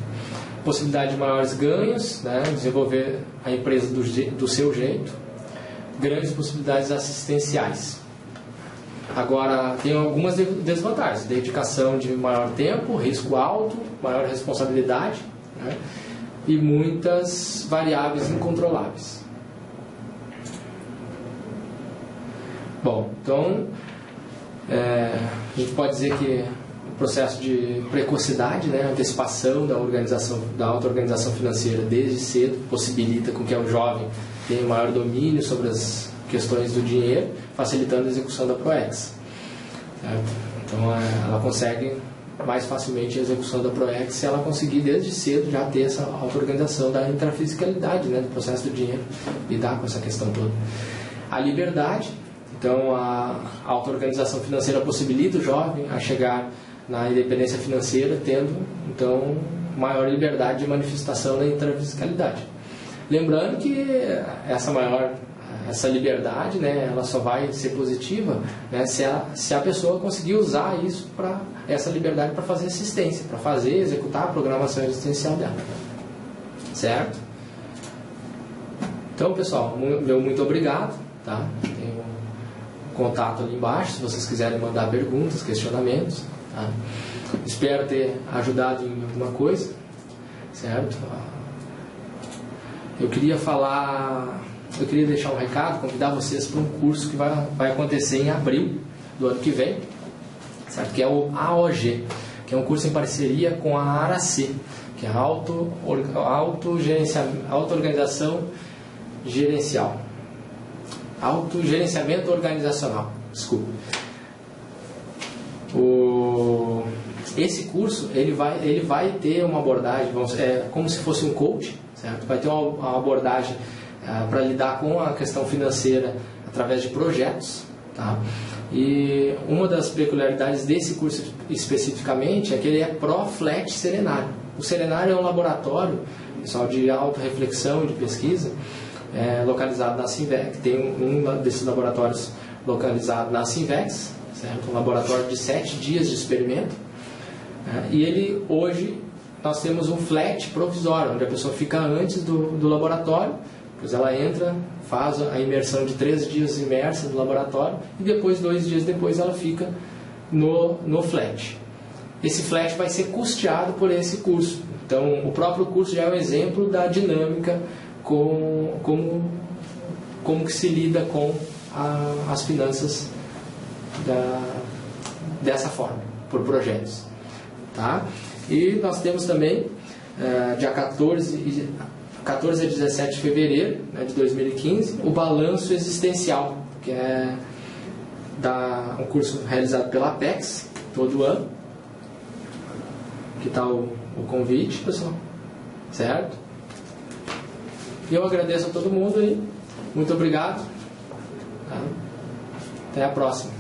Possibilidade de maiores ganhos, né? Desenvolver a empresa do seu jeito, grandes possibilidades assistenciais. Agora, tem algumas desvantagens: dedicação de maior tempo, risco alto, maior responsabilidade, né? E muitas variáveis incontroláveis. Bom, então a gente pode dizer que o processo de precocidade, né, antecipação da auto-organização financeira desde cedo possibilita com que o jovem tenha maior domínio sobre as questões do dinheiro, facilitando a execução da PROEX, certo? Então ela consegue mais facilmente a execução da PROEX se ela conseguir desde cedo já ter essa auto-organização da intrafisicalidade, né, do processo do dinheiro, lidar com essa questão toda. A liberdade, então a auto-organização financeira possibilita o jovem a chegar na independência financeira, tendo então maior liberdade de manifestação da intrafisicalidade. Lembrando que essa liberdade, né, ela só vai ser positiva, né, se a pessoa conseguir usar isso essa liberdade para fazer assistência, para executar a programação existencial dela, certo? Então, pessoal, meu muito obrigado, tá? Tem um contato ali embaixo se vocês quiserem mandar perguntas, questionamentos, tá? Espero ter ajudado em alguma coisa, certo? Eu queria deixar um recado, convidar vocês para um curso que vai acontecer em abril do ano que vem, certo? Que é o AOG, que é um curso em parceria com a ARAC, que é a Auto-Organização Gerencial. Autogerenciamento Organizacional, desculpa. Esse curso ele vai ter uma abordagem, como se fosse um coach, certo? Vai ter uma abordagem para lidar com a questão financeira através de projetos, tá? E uma das peculiaridades desse curso especificamente é que ele é pró-flat serenário. O serenário é um laboratório, pessoal, de autorreflexão e de pesquisa, localizado na Sinvex. Tem um desses laboratórios localizado na Sinvex, certo? Um laboratório de 7 dias de experimento, e hoje nós temos um flat provisório, onde a pessoa fica antes do laboratório, depois ela entra, faz a imersão de 3 dias imersa no laboratório, e depois, 2 dias depois, ela fica no flat. esse flat vai ser custeado por esse curso. Então, o próprio curso já é um exemplo da dinâmica como que se lida com as finanças dessa forma, por projetos. Tá? E nós temos também, dia 14 a 17 de fevereiro, né, de 2015, o balanço existencial, que é um curso realizado pela Apex, todo ano. Que tal o convite, pessoal? Certo? E eu agradeço a todo mundo aí. Muito obrigado. Tá? Até a próxima.